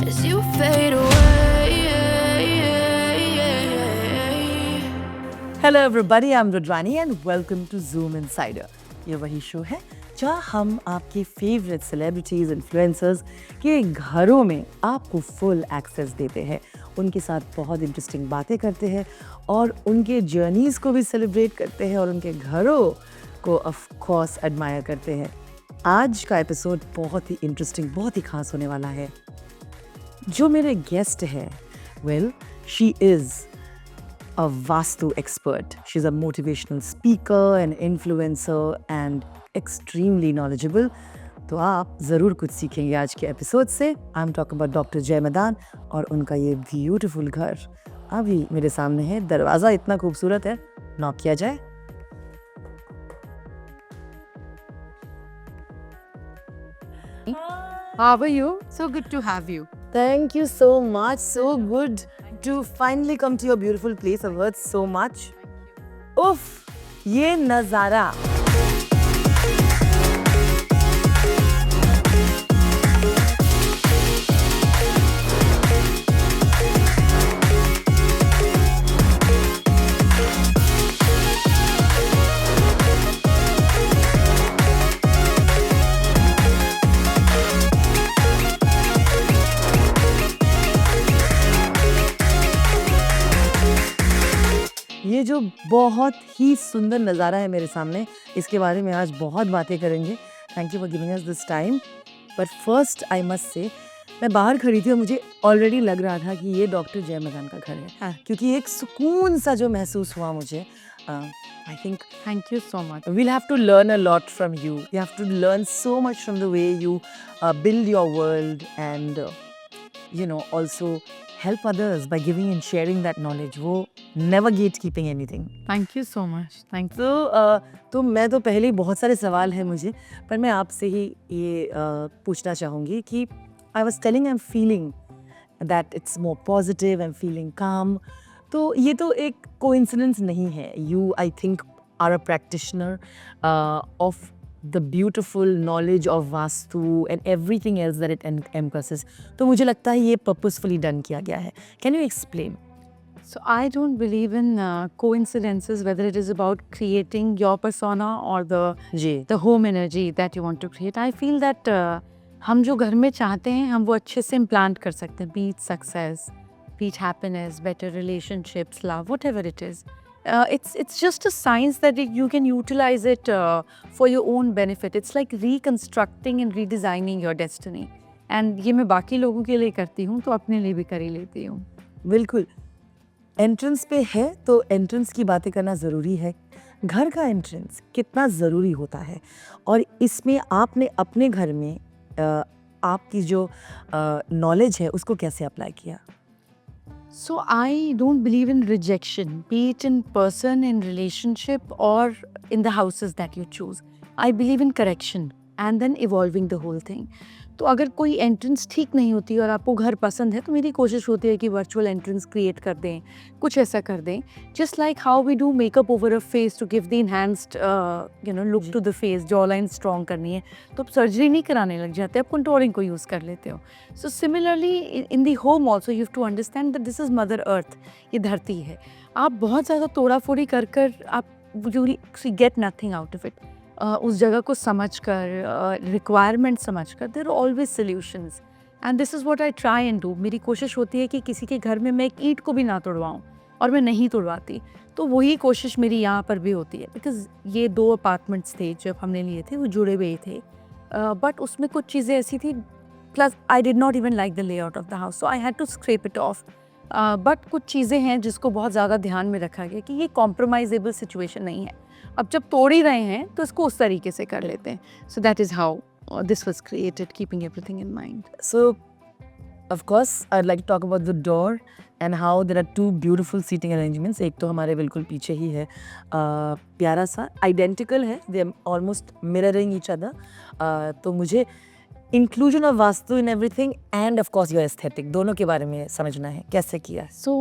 as you fade away. Hello everybody, I'm Rudwani and welcome to Zoom Insider. ये वही show है जहाँ हम आपके फेवरेट सेलिब्रिटीज इन्फ्लुएंसर्स के घरों में आपको फुल एक्सेस देते हैं, उनके साथ बहुत इंटरेस्टिंग बातें करते हैं और उनके जर्नीज को भी सेलिब्रेट करते हैं और उनके घरों को ऑफ कोर्स एडमायर करते हैं। आज का एपिसोड बहुत ही इंटरेस्टिंग, बहुत ही खास होने वाला है। जो मेरे गेस्ट है, well she is a Vastu expert. She's a motivational speaker, an influencer and extremely knowledgeable. तो आप ज़रूर कुछ सीखेंगे आज के एपिसोड से। I'm talking about डॉक्टर जय मैदान और उनका ये ब्यूटीफुल घर अभी मेरे सामने है। दरवाज़ा इतना खूबसूरत है, नॉक किया जाए। How are you? So good to have you. Thank you so much. So good to finally come to your beautiful place. I've heard so much. उफ, ये नज़ारा। ये जो बहुत ही सुंदर नज़ारा है मेरे सामने, इसके बारे में आज बहुत बातें करेंगे। Thank you for giving us this time. But first I must say, मैं बाहर खड़ी थी और मुझे ऑलरेडी लग रहा था कि ये डॉक्टर जय मैदान का घर है। हाँ। क्योंकि एक सुकून सा जो महसूस हुआ मुझे। I think Thank you so much. we'll have to learn a lot from you. You have to learn so much from the way you build your world and also help others by giving and sharing that knowledge. वो never gatekeeping anything. Thank you so much. Thank you. तो मैं तो पहले ही बहुत सारे सवाल हैं मुझे, पर मैं आपसे ही ये पूछना चाहूँगी कि I was telling I'm feeling that it's more positive, I'm feeling calm. तो ये तो एक coincidence नहीं है. You, I think, are a practitioner of the beautiful knowledge of Vastu and everything else that it encompasses. तो मुझे लगता है ये purposefully done किया गया है. Can you explain? So I don't believe in coincidences, whether it is about creating your persona or ji the home energy that you want to create. I feel that हम जो घर में चाहते हैं हम वो अच्छे से implant कर सकते हैं. Be it success, be it happiness, better relationships, love, whatever it is. It's just a science that you can utilize it for your own benefit. It's like reconstructing and redesigning your destiny. And ये मैं बाकी लोगों के लिए करती हूँ तो अपने लिए भी कर ही लेती हूँ. बिल्कुल। एंट्रेंस पे है तो एंट्रेंस की बातें करना ज़रूरी है। घर का एंट्रेंस कितना ज़रूरी होता है और इसमें आपने अपने घर में आपकी जो नॉलेज है उसको कैसे अप्लाई किया? So I don't believe in rejection, be it in person, in relationship, or in the houses that you choose. I believe in correction and then evolving the whole thing. तो अगर कोई entrance ठीक नहीं होती और आपको घर पसंद है तो मेरी कोशिश होती है कि वर्चुअल एंट्रेंस क्रिएट कर दें, कुछ ऐसा कर दें. Just like how we do makeup over a face to give the enhanced look to the face, jaw line strong करनी है तो आप सर्जरी नहीं कराने लग जाते, आप कंटूरिंग को यूज़ कर लेते हो. So similarly in the home also you have to understand that this is mother earth, ये धरती है. आप बहुत ज़्यादा तोड़ा फोड़ी कर कर आप you get nothing out of it. उस जगह को समझ कर, रिक्वायरमेंट समझ कर, there are always solutions and this is what I try and do. मेरी कोशिश होती है कि किसी के घर में मैं एक ईंट को भी ना तोड़वाऊँ और मैं नहीं तोड़वाती. तो वही कोशिश मेरी यहाँ पर भी होती है. बिकॉज ये 2 अपार्टमेंट्स थे जब हमने लिए थे, वो जुड़े हुए थे, बट उसमें कुछ चीज़ें ऐसी थी, plus I did not even like the layout of the house, so I had to scrap it off. But कुछ चीज़ें हैं जिसको बहुत ज़्यादा ध्यान में रखा गया कि ये कॉम्प्रोमाइजेबल सिचुएशन नहीं है. अब जब तोड़ ही रहे हैं तो इसको उस तरीके से कर लेते हैं. सो that is how this was created, keeping everything in mind. So, of course, I'd like to talk about the door and how there are 2 beautiful seating arrangements. एक तो हमारे बिल्कुल पीछे ही है, प्यारा सा, identical है, they are almost mirroring each other. तो मुझे inclusion of vastu in everything and of course your aesthetic, दोनों के बारे में समझना है, कैसे किया? सो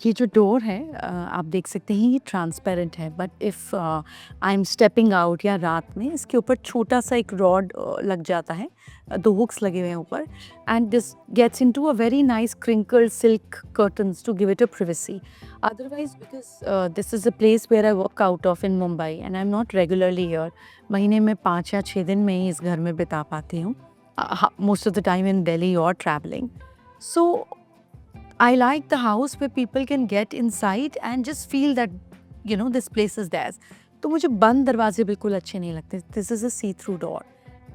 ये जो डोर है आप देख सकते हैं, ये ट्रांसपेरेंट है, but if I am stepping out या रात में इसके ऊपर छोटा सा एक रॉड लग जाता है दो हुक्स लगे हुए हैं ऊपर, and this gets into a very nice crinkled silk curtains to give it a privacy. Otherwise, because this is a place where I work out of in Mumbai and I'm not regularly here. महीने में 5 या 6 दिन में ही इस घर में बिता पाती हूँ. Most of the time in Delhi or traveling. So I like the house where people can get inside and just feel that, you know, this place is theirs. तो मुझे बंद दरवाजे बिल्कुल अच्छे नहीं लगते. This is a see-through door.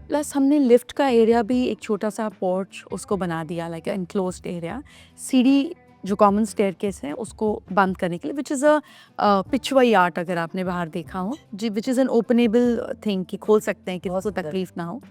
Plus हमने lift का एरिया भी एक छोटा सा पोर्च उसको बना दिया, लाइक एनक्लोज्ड एरिया. सीढ़ी जो कॉमन स्टेयरकेस है उसको बंद करने के लिए, which is a pichwai art, अगर आपने बाहर देखा हो जी, which is an openable thing कि खोल सकते हैं कि बहुत तकलीफ ना हो.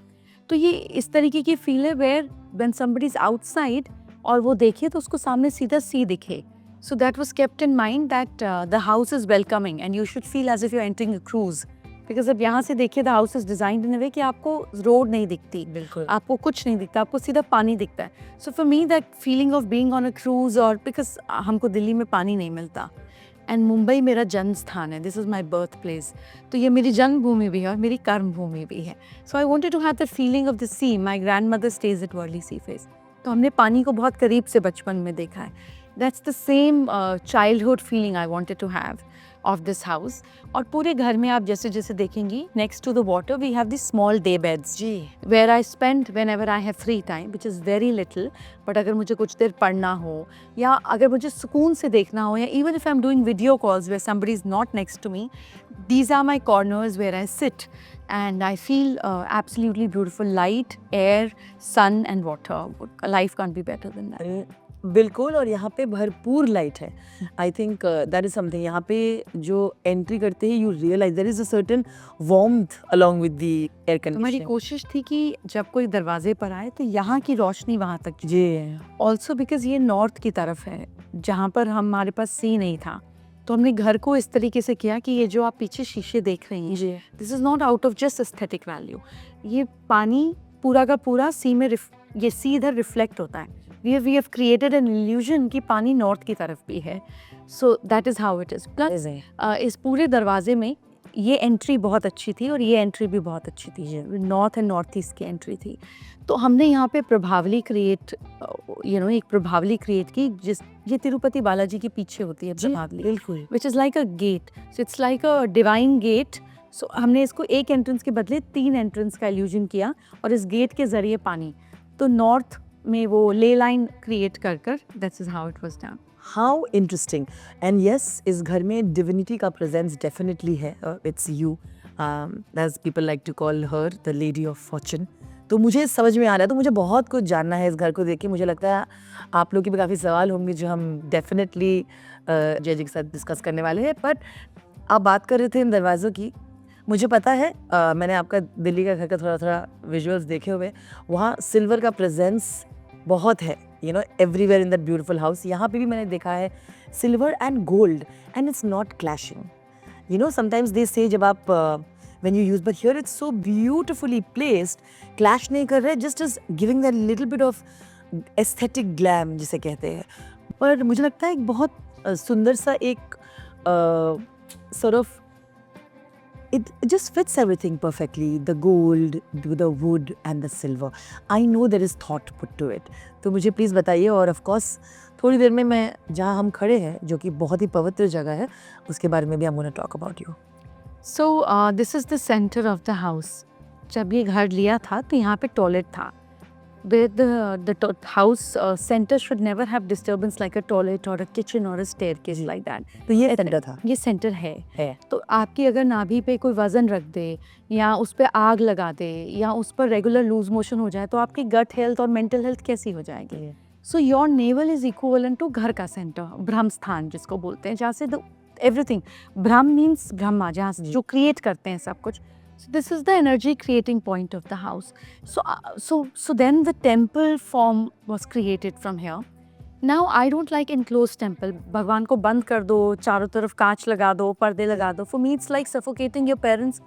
तो ये इस तरीके की फील है where when somebody is outside और वो देखे तो उसको सामने सीधा सी दिखे. So that was kept in mind that the house is welcoming and you should feel as if you are entering a cruise. Because अब यहाँ से देखिए the house is designed in a way कि आपको रोड नहीं दिखती, बिल्कुल आपको कुछ नहीं दिखता, आपको सीधा पानी दिखता है. सो for me that feeling of being on a cruise, और बिकॉज हमको दिल्ली में पानी नहीं मिलता एंड मुंबई मेरा जन्म स्थान है, this is my birth place. तो ये मेरी जन्मभूमि भी है और मेरी कर्म भूमि भी है. So I wanted to have the feeling of the sea. My grandmother stays at Worli sea face. तो हमने पानी को बहुत करीब से बचपन में देखा है. That's the same childhood feeling I wanted to have of this house. और पूरे घर में आप जैसे जैसे देखेंगी, next to the water we have these small day beds ji, where I spend whenever I have free time, which is very little. but अगर मुझे कुछ देर पढ़ना हो या अगर मुझे सुकून से देखना हो, या even if I'm doing video calls where somebody is not next to me, these are my corners where I sit and I feel absolutely beautiful. Light, air, sun and water. Life can't be better than that. बिल्कुल. और यहाँ पे भरपूर light है. I think that is something. यहाँ पे जो entry करते हैं you realise there is a certain warmth along with the air तो मेरी कंडीशनिंग. कोशिश थी कि जब कोई दरवाजे पर आए तो यहाँ की रोशनी वहाँ तक. जी ऑल्सो बिकॉज ये नॉर्थ की तरफ है जहाँ पर हमारे पास सी नहीं था, तो हमने घर को इस तरीके से किया कि ये जो आप पीछे शीशे देख रही हैं, जी this is not out of just aesthetic value. ये पानी पूरा का पूरा सी में ये सी इधर रिफ्लेक्ट होता है. We have created an illusion कि पानी नॉर्थ की तरफ भी है. So that is how it is. Plus इस पूरे दरवाजे में ये एंट्री बहुत अच्छी थी और ये एंट्री भी बहुत अच्छी थी. नॉर्थ एंड नॉर्थ ईस्ट की एंट्री थी. तो हमने यहाँ पे प्रभावली क्रिएट एक प्रभावली क्रिएट की, जिस ये तिरुपति बालाजी के पीछे होती है प्रभावली, बिल्कुल. Which is like a gate. So it's like a divine gate. So हमने इसको एक एंट्रेंस के बदले 3 एंट्रेंस का इल्यूजन किया और इस गेट के जरिए पानी. तो नॉर्थ में वो ले लाइन क्रिएट कर that's is how it was done. How interesting. And yes, इस घर में डिविनिटी का प्रेजेंस डेफिनेटली है. It's you, as people like to call her the lady of fortune. तो मुझे समझ में आ रहा है. तो मुझे बहुत कुछ जानना है इस घर को देख के. मुझे लगता है आप लोग के भी काफ़ी सवाल होंगे जो हम डेफिनेटली जय जी के साथ डिस्कस करने वाले हैं. बट आप बात कर रहे थे इन दरवाज़ों की. मुझे पता है, मैंने आपका दिल्ली का घर का थोड़ा थोड़ा विजुअल्स देखे हुए. वहाँ सिल्वर का प्रेजेंस बहुत है, you know, everywhere in that beautiful house. यहाँ पे भी मैंने देखा है silver and gold, and it's not clashing. You know, sometimes they से जब आप when you use, but here it's so beautifully placed, clash नहीं कर रहे, just is giving that little bit of aesthetic glam जिसे कहते हैं. पर मुझे लगता है एक बहुत सुंदर सा एक sort of it just fits everything perfectly, the gold, the wood and the silver. I know there is thought put to it. तो मुझे प्लीज़ बताइए. और of course थोड़ी देर में मैं जहाँ हम खड़े हैं जो कि बहुत ही पवित्र जगह है उसके बारे में भी I'm gonna talk about you. So this is the centre of the house. जब ये घर लिया था तो यहाँ पे टॉयलेट था. The house center should never have disturbance like a toilet or a kitchen or a staircase like that. तो ये सेंटर था. ये सेंटर है. है. तो आपकी अगर नाभि पे कोई वज़न रख दे या उस पे आग लगा दे या उस पर रेगुलर लूज मोशन हो जाए तो आपकी गट हेल्थ और मेंटल हेल्थ कैसी हो जाएगी. So your navel is equivalent to घर का सेंटर, ब्रह्म स्थान जिसको बोलते हैं, जहाँ से एवरीथिंग, ब्रह्म मीन्स ब्रह्मा, जहाँ से जो क्रिएट करते हैं सब कुछ. So this is the energy creating point of the house. So then the temple form was created from here. Now I don't like enclosed temple. भगवान को बंद कर दो, चारों तरफ कांच लगा दो, पर्दे लगा दो. For me it's like suffocating your parents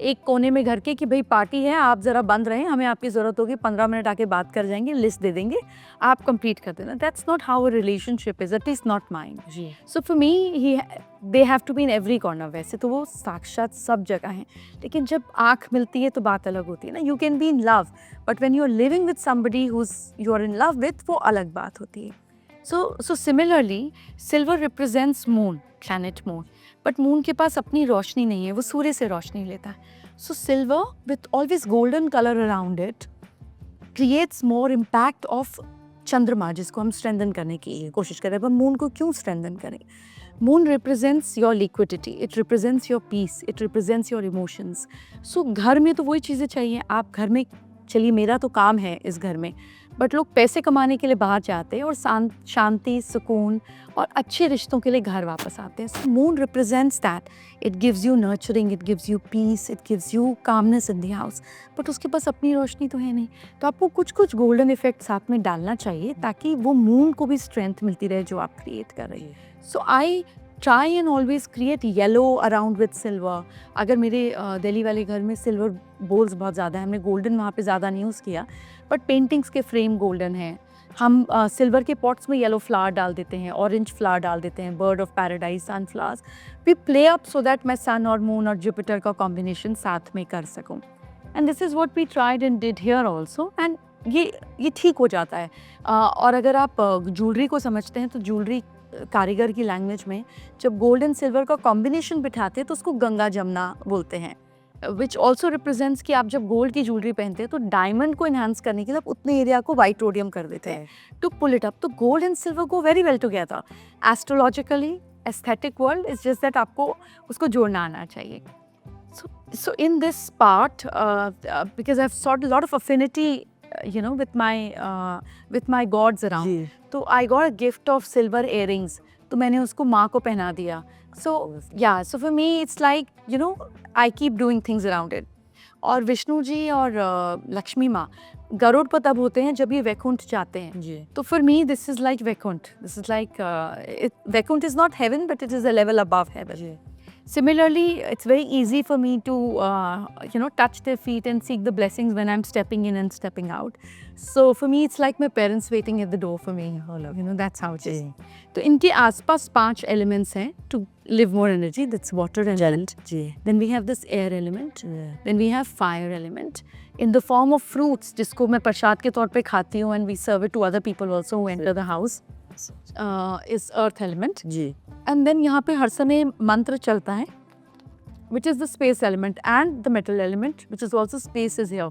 एक कोने में घर के कि भाई पार्टी है, आप ज़रा बंद रहें, हमें आपकी ज़रूरत होगी, 15 मिनट आके बात कर जाएंगे, लिस्ट दे देंगे, आप कंप्लीट कर देना. That's not how a relationship is, at least not mind. जी. So for me they have to be in every corner. वैसे तो वो साक्षात सब जगह हैं, लेकिन जब आँख मिलती है तो बात अलग होती है ना. You can be in love, but when you are living with somebody you are in love with, वो अलग बात होती है. So similarly, silver represents moon, planet moon. But moon के पास अपनी रोशनी नहीं है, वो सूर्य से रोशनी लेता है. So silver with always golden color around it creates more impact of चंद्रमा, जिसको हम strengthen करने की कोशिश कर रहे हैं. पर moon को क्यों strengthen करें? Moon represents your liquidity, it represents your peace, it represents your emotions. So घर में तो वही चीज़ें चाहिए. आप घर में, चलिए मेरा तो काम है इस घर में, बट लोग पैसे कमाने के लिए बाहर जाते हैं और शांति, सुकून और अच्छे रिश्तों के लिए घर वापस आते हैं. So moon represents that. It gives you nurturing, it gives you peace, it gives you calmness in the house. But उसके पास अपनी रोशनी तो है नहीं, तो आपको कुछ कुछ गोल्डन इफेक्ट साथ में डालना चाहिए ताकि वो मून को भी स्ट्रेंथ मिलती रहे जो आप क्रिएट कर रही है. So I try and always create yellow around with silver. अगर मेरे दिल्ली वाले घर में सिल्वर बोल्स बहुत ज़्यादा है, हमने गोल्डन वहाँ पे ज़्यादा नहीं यूज़ किया, बट पेंटिंग्स के फ्रेम गोल्डन है. हम सिल्वर के पॉट्स में येलो फ्लावर डाल देते हैं, ऑरेंज फ्लावर डाल देते हैं, bird of paradise, sunflowers. We play up so that मैं सन और मून और जुपिटर का कॉम्बिनेशन साथ में कर सकूँ. And this is what we tried and did here also. And ये ठीक हो जाता है. और अगर आप ज्वेलरी को समझते हैं तो ज्वेलरी कारीगर की लैंग्वेज में जब गोल्ड एंड सिल्वर का कॉम्बिनेशन बिठाते हैं तो उसको गंगा जमुना बोलते हैं, विच ऑल्सो रिप्रेजेंट्स कि आप जब गोल्ड की ज्वेलरी पहनते हैं तो डायमंड को इन्हांस करने के लिए आप उतने एरिया को वाइट रोडियम कर देते हैं टू पुल इट अप. तो gold and silver go very well together. Astrologically, aesthetic world is just that आपको उसको जोड़ना आना चाहिए. So in this part, because I've sought a lot of affinity, with my gods around. तो I got a gift of silver earrings. तो मैंने उसको माँ को पहना दिया. So for me it's like, I keep doing things around it. और विष्णु जी और लक्ष्मी माँ गरुड़ पर तब होते हैं जब ये वैकुंठ जाते हैं. तो for me this is like Vaikuntha. This is like Vaikuntha is not heaven, but it is a level above heaven. Similarly, it's very easy for me to, touch their feet and seek the blessings when I'm stepping in and stepping out. So for me, it's like my parents waiting at the door for me. That's how it is. तो इनके आसपास 5 elements हैं to live more energy. That's water element. Then we have this air element. Then we have fire element. In the form of fruits, जिसको मैं प्रसाद के तौर पे खाती हूँ, and we serve it to other people also who enter the house. Is earth element. And then यहाँ पे हर समय मंत्र चलता है, which is the space element, and the metal element, which is also space is here.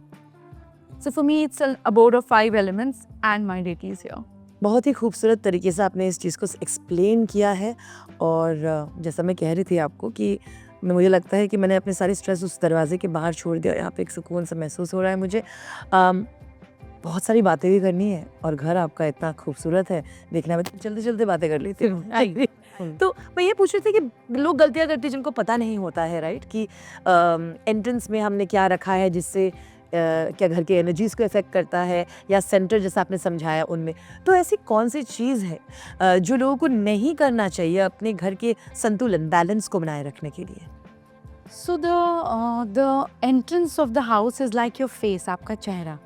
So for me it's an abode of 5 elements and my deity is here. बहुत ही खूबसूरत तरीके से आपने इस चीज़ को एक्सप्लेन किया है. और जैसा मैं कह रही थी आपको कि मुझे लगता है कि मैंने अपने सारी स्ट्रेस उस दरवाजे के बाहर छोड़ दिया. यहाँ पे एक सुकून सा महसूस हो रहा है मुझे. बहुत सारी बातें भी करनी है और घर आपका इतना खूबसूरत है देखना में, चलते चलते बातें कर लेते हैं. तो मैं ये पूछ रही थी कि लोग गलतियाँ करते हैं जिनको पता नहीं होता है, राइट, कि एंट्रेंस में हमने क्या रखा है जिससे क्या घर के एनर्जीज़ को इफेक्ट करता है, या सेंटर जैसा आपने समझाया उनमें. तो ऐसी कौन सी चीज़ है जो लोगों को नहीं करना चाहिए अपने घर के संतुलन, बैलेंस को बनाए रखने के लिए? So the entrance of the house is like your face, आपका चेहरा.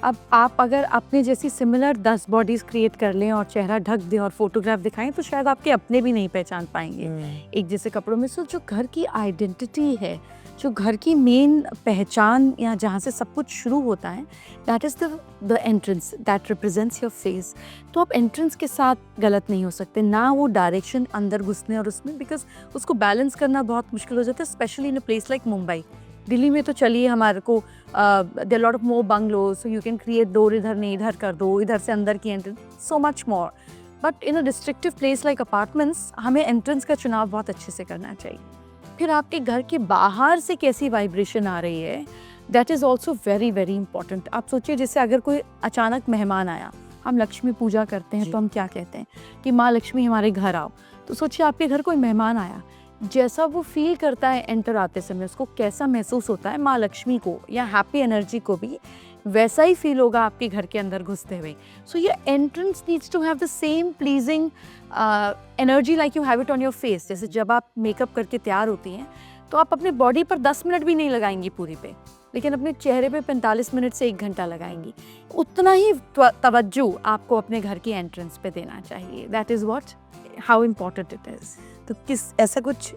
अब आप अगर अपने जैसी सिमिलर 10 बॉडीज क्रिएट कर लें और चेहरा ढक दें और फोटोग्राफ दिखाएं तो शायद आपके अपने भी नहीं पहचान पाएंगे एक जैसे कपड़ों में. सो जो घर की आइडेंटिटी है, जो घर की मेन पहचान या जहाँ से सब कुछ शुरू होता है, that is the entrance that represents your face. तो आप एंट्रेंस के साथ गलत नहीं हो सकते, ना वो डायरेक्शन अंदर घुसने और उसमें, बिकॉज उसको बैलेंस करना बहुत मुश्किल हो जाता है, specially in a place like Mumbai. Delhi में तो चलिए हमारे को there lot of more bungalows, so you can create door इधर नहीं इधर कर दो, इधर से अंदर की entrance, so much more. But in a restrictive place like apartments हमें एंट्रेंस का चुनाव बहुत अच्छे से करना चाहिए. फिर आपके घर के बाहर से कैसी वाइब्रेशन आ रही है, that is also very very important. आप सोचिए जैसे अगर कोई अचानक मेहमान आया, हम लक्ष्मी पूजा करते हैं तो हम क्या कहते हैं कि माँ लक्ष्मी हमारे घर आओ. तो सोचिए आपके घर कोई मेहमान आया, जैसा वो फील करता है एंटर आते समय, उसको कैसा महसूस होता है माँ लक्ष्मी को या हैप्पी एनर्जी को भी वैसा ही फील होगा आपके घर के अंदर घुसते हुए. So your entrance needs to have the same pleasing energy like you have it on your face. जैसे जब आप मेकअप करके तैयार होती हैं तो आप अपने बॉडी पर 10 मिनट भी नहीं लगाएंगी पूरी पे, लेकिन अपने चेहरे पे 45 मिनट से 1 घंटा लगाएंगी। उतना ही तवज्जो आपको अपने घर की एंट्रेंस पे देना चाहिए। That is what how important it is. तो किस ऐसा कुछ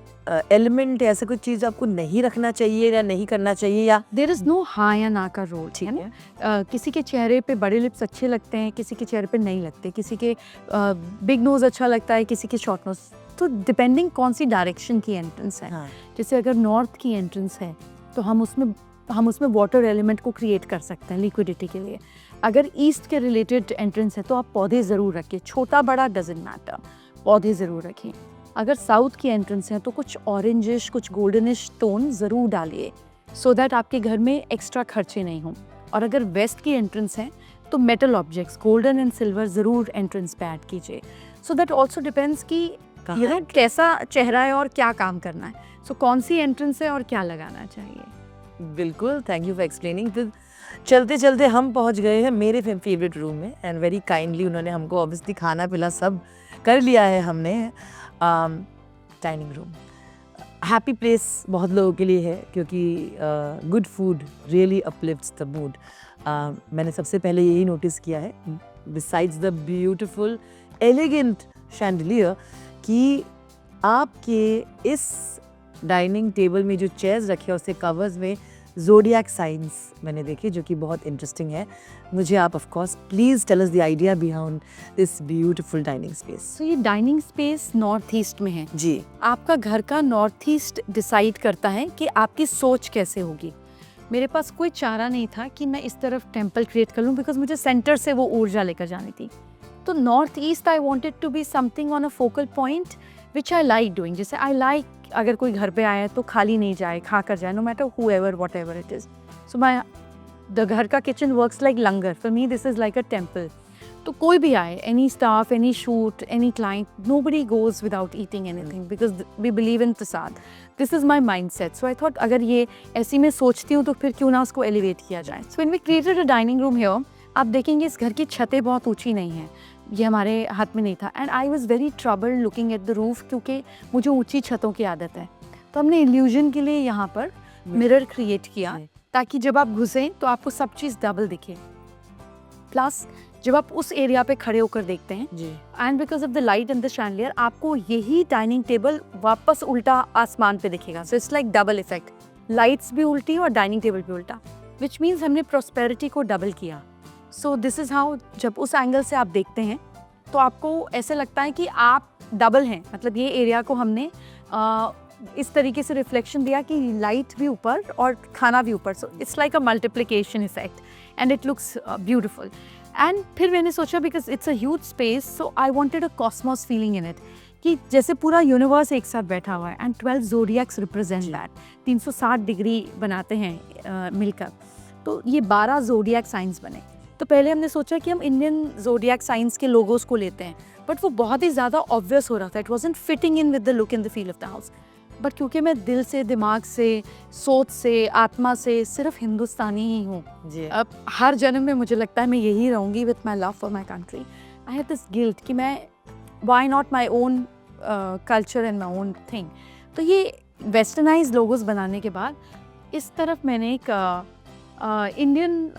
एलिमेंट, ऐसा कुछ चीज़ आपको नहीं रखना चाहिए या नहीं करना चाहिए, या देर इज़ नो हाँ या ना का रोल, ठीक है है? ना। किसी के चेहरे पे बड़े लिप्स अच्छे लगते हैं, किसी के चेहरे पे नहीं लगते, किसी के बिग नोज अच्छा लगता है, किसी के शॉर्ट नोज। तो डिपेंडिंग कौन सी डायरेक्शन की एंट्रेंस है। हाँ। जैसे अगर नॉर्थ की एंट्रेंस है तो हम उसमें वाटर एलिमेंट को क्रिएट कर सकते हैं लिक्विडिटी के लिए। अगर ईस्ट के रिलेटेड एंट्रेंस है तो आप पौधे ज़रूर रखिए, छोटा बड़ा डजेंट मैटर, पौधे ज़रूर रखिए। अगर साउथ की एंट्रेंस है तो कुछ ऑरेंजिश, कुछ गोल्डनिश टोन ज़रूर डालिए, सो दैट आपके घर में एक्स्ट्रा खर्चे नहीं हों। और अगर वेस्ट की एंट्रेंस है तो metal objects, golden and silver ज़रूर एंट्रेंस पे ऐड कीजिए। सो दैट ऑल्सो डिपेंड्स कि कहाँ यह कैसा चेहरा है और क्या काम करना है। सो कौन सी एंट्रेंस है और क्या लगाना चाहिए। बिल्कुल, थैंक यू फॉर एक्सप्लेनिंग। तो चलते चलते हम पहुंच गए हैं मेरे फेवरेट रूम में, एंड वेरी काइंडली उन्होंने हमको ऑब्वियसली खाना पिला सब कर लिया है हमने। डाइनिंग रूम हैप्पी प्लेस बहुत लोगों के लिए है, क्योंकि good food really uplifts the mood. मैंने सबसे पहले यही नोटिस किया है, besides the beautiful elegant chandelier, कि आपके इस डाइनिंग टेबल में जो चेयर्स रखे हैं उसके कवर्स में ज़ोडिएक साइंस मैंने देखे, जो कि बहुत इंटरेस्टिंग है। मुझे आप of course please tell us the idea behind this beautiful dining space. So ये डाइनिंग स्पेस नॉर्थ ईस्ट में है जी। आपका घर का नॉर्थ ईस्ट डिसाइड करता है कि आपकी सोच कैसे होगी। मेरे पास कोई चारा नहीं था कि मैं इस तरफ टेम्पल क्रिएट कर लूँ, बिकॉज मुझे सेंटर से वो ऊर्जा लेकर जानी थी। तो north east I wanted to be something on a focal point which I like doing. जैसे आई लाइक अगर कोई घर पे आया तो खाली नहीं जाए, खा कर जाए, no matter who ever what ever it is. So my the घर का kitchen works like langar, for me this is like a temple. तो कोई भी आए, any staff, any shoot, any client, nobody goes without eating anything because we believe in prasad. This is my mindset. So I thought अगर ये ऐसी मैं सोचती हूँ तो फिर क्यों ना उसको एलिवेट किया जाए। So when we created a dining room here, आप देखेंगे इस घर की छतें बहुत ऊंची नहीं हैं, ये हमारे हाथ में नहीं था। And I was very trouble looking at the roof, क्योंकि मुझे ऊंची छतों की आदत है। तो हमने इल्यूजन के लिए यहाँ पर मिरर क्रिएट किया, ताकि जब आप घुसें तो आपको सब चीज़ डबल दिखे। प्लस जब आप उस एरिया पे खड़े होकर देखते हैं, and because of the light and the chandelier, आपको यही डाइनिंग टेबल वापस उल्टा आसमान पे दिखेगा। सो it's like double effect, lights भी उल्टी और डाइनिंग टेबल भी उल्टा, विच मीन्स हमने प्रॉस्पेरिटी को डबल किया। सो दिस इज़ हाउ, जब उस एंगल से आप देखते हैं तो आपको ऐसे लगता है कि आप डबल हैं। मतलब ये एरिया को हमने इस तरीके से रिफ्लेक्शन दिया कि लाइट भी ऊपर और खाना भी ऊपर। सो it's like a multiplication effect and it looks beautiful. And फिर मैंने सोचा, because it's a huge space, so I wanted a Cosmos feeling in it, कि जैसे पूरा यूनिवर्स एक साथ बैठा हुआ है। And 12 zodiacs represent that, 360 degree बनाते हैं मिलकर। तो ये 12 ज़ोडिएक साइंस बने। तो पहले हमने सोचा कि हम इंडियन ज़ोडिएक साइंस के लोगोस को लेते हैं, बट वो बहुत ही ज़्यादा ऑब्वियस हो रहा था। It wasn't fitting in with the look in the feel of the house. But क्योंकि मैं दिल से, दिमाग से, सोच से, आत्मा से सिर्फ हिंदुस्तानी ही हूँ, अब हर जन्म में मुझे लगता है मैं यही रहूँगी with my love for my country. I have this guilt कि मैं, why not my own culture and my own thing. तो ये वेस्टर्नाइज लोगोस बनाने के बाद इस तरफ मैंने एक इंडियन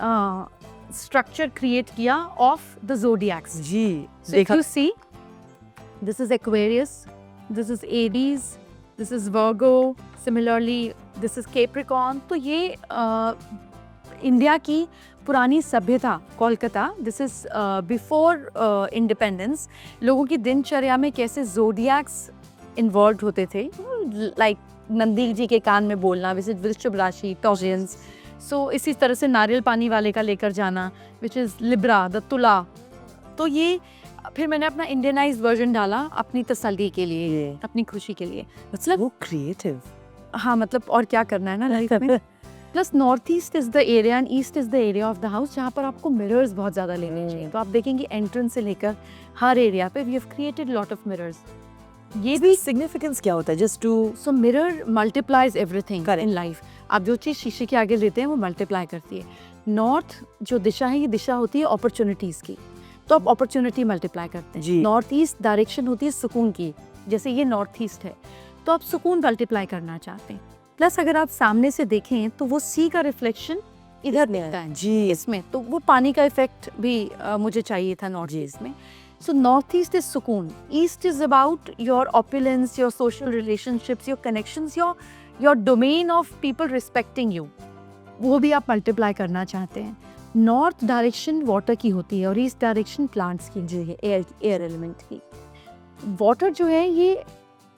स्ट्रक्चर क्रिएट किया ऑफ द ज़ोडिएक्स। जी, So if you see, this is Aquarius, this is Aries, this is Virgo, similarly this is Capricorn। तो ये इंडिया की पुरानी सभ्यता, Kolkata, this is before independence, लोगों की दिनचर्या में कैसे ज़ोडिएक्स इन्वॉल्व होते थे। लाइक नंदी जी के कान में बोलना, विच वृश्चिक राशि, टॉजियंस। सो इसी तरह से नारियल पानी वाले का लेकर जाना, विच इज़ लिब्रा, द तुला। तो ये फिर मैंने अपना इंडियनाइज वर्जन डाला अपनी तसल्ली के लिए, अपनी खुशी के लिए। मतलब वो क्रिएटिव। हाँ, मतलब और क्या करना है ना लाइफ में। Plus north east is the area and east is the area of the house जहाँ पर आपको मिरर्स बहुत ज़्यादा लेने चाहिए। तो आप देखेंगे एंट्रेंस से लेकर हर एरिया पे we have created lot of mirrors. ये भी सिग्निफिकेंस क्या होता है? Just to, so mirror multiplies everything in life. आप जो चीज़ शीशे के आगे लेते हैं वो मल्टीप्लाई करती है। नॉर्थ जो दिशा है, ये दिशा होती है अपॉर्चुनिटीज़ की, तो आप अपॉर्चुनिटी मल्टीप्लाई करते हैं। नॉर्थ ईस्ट डायरेक्शन होती है सुकून की, जैसे ये नॉर्थ ईस्ट है, तो आप सुकून मल्टीप्लाई करना चाहते हैं। प्लस अगर आप सामने से देखें तो वो सी का रिफ्लेक्शन इधर दिखता है जी इसमें, तो वो पानी का इफेक्ट भी मुझे चाहिए था नॉर्थ ईस्ट में. सो नॉर्थ ईस्ट इज सुकून, east is about your opulence, your social relationships, your connections, your domain of people respecting you, वो भी आप मल्टीप्लाई करना चाहते हैं. नॉर्थ डायरेक्शन वाटर की होती है और ईस्ट डायरेक्शन प्लांट्स की जो है, एयर एलिमेंट की. वाटर जो है ये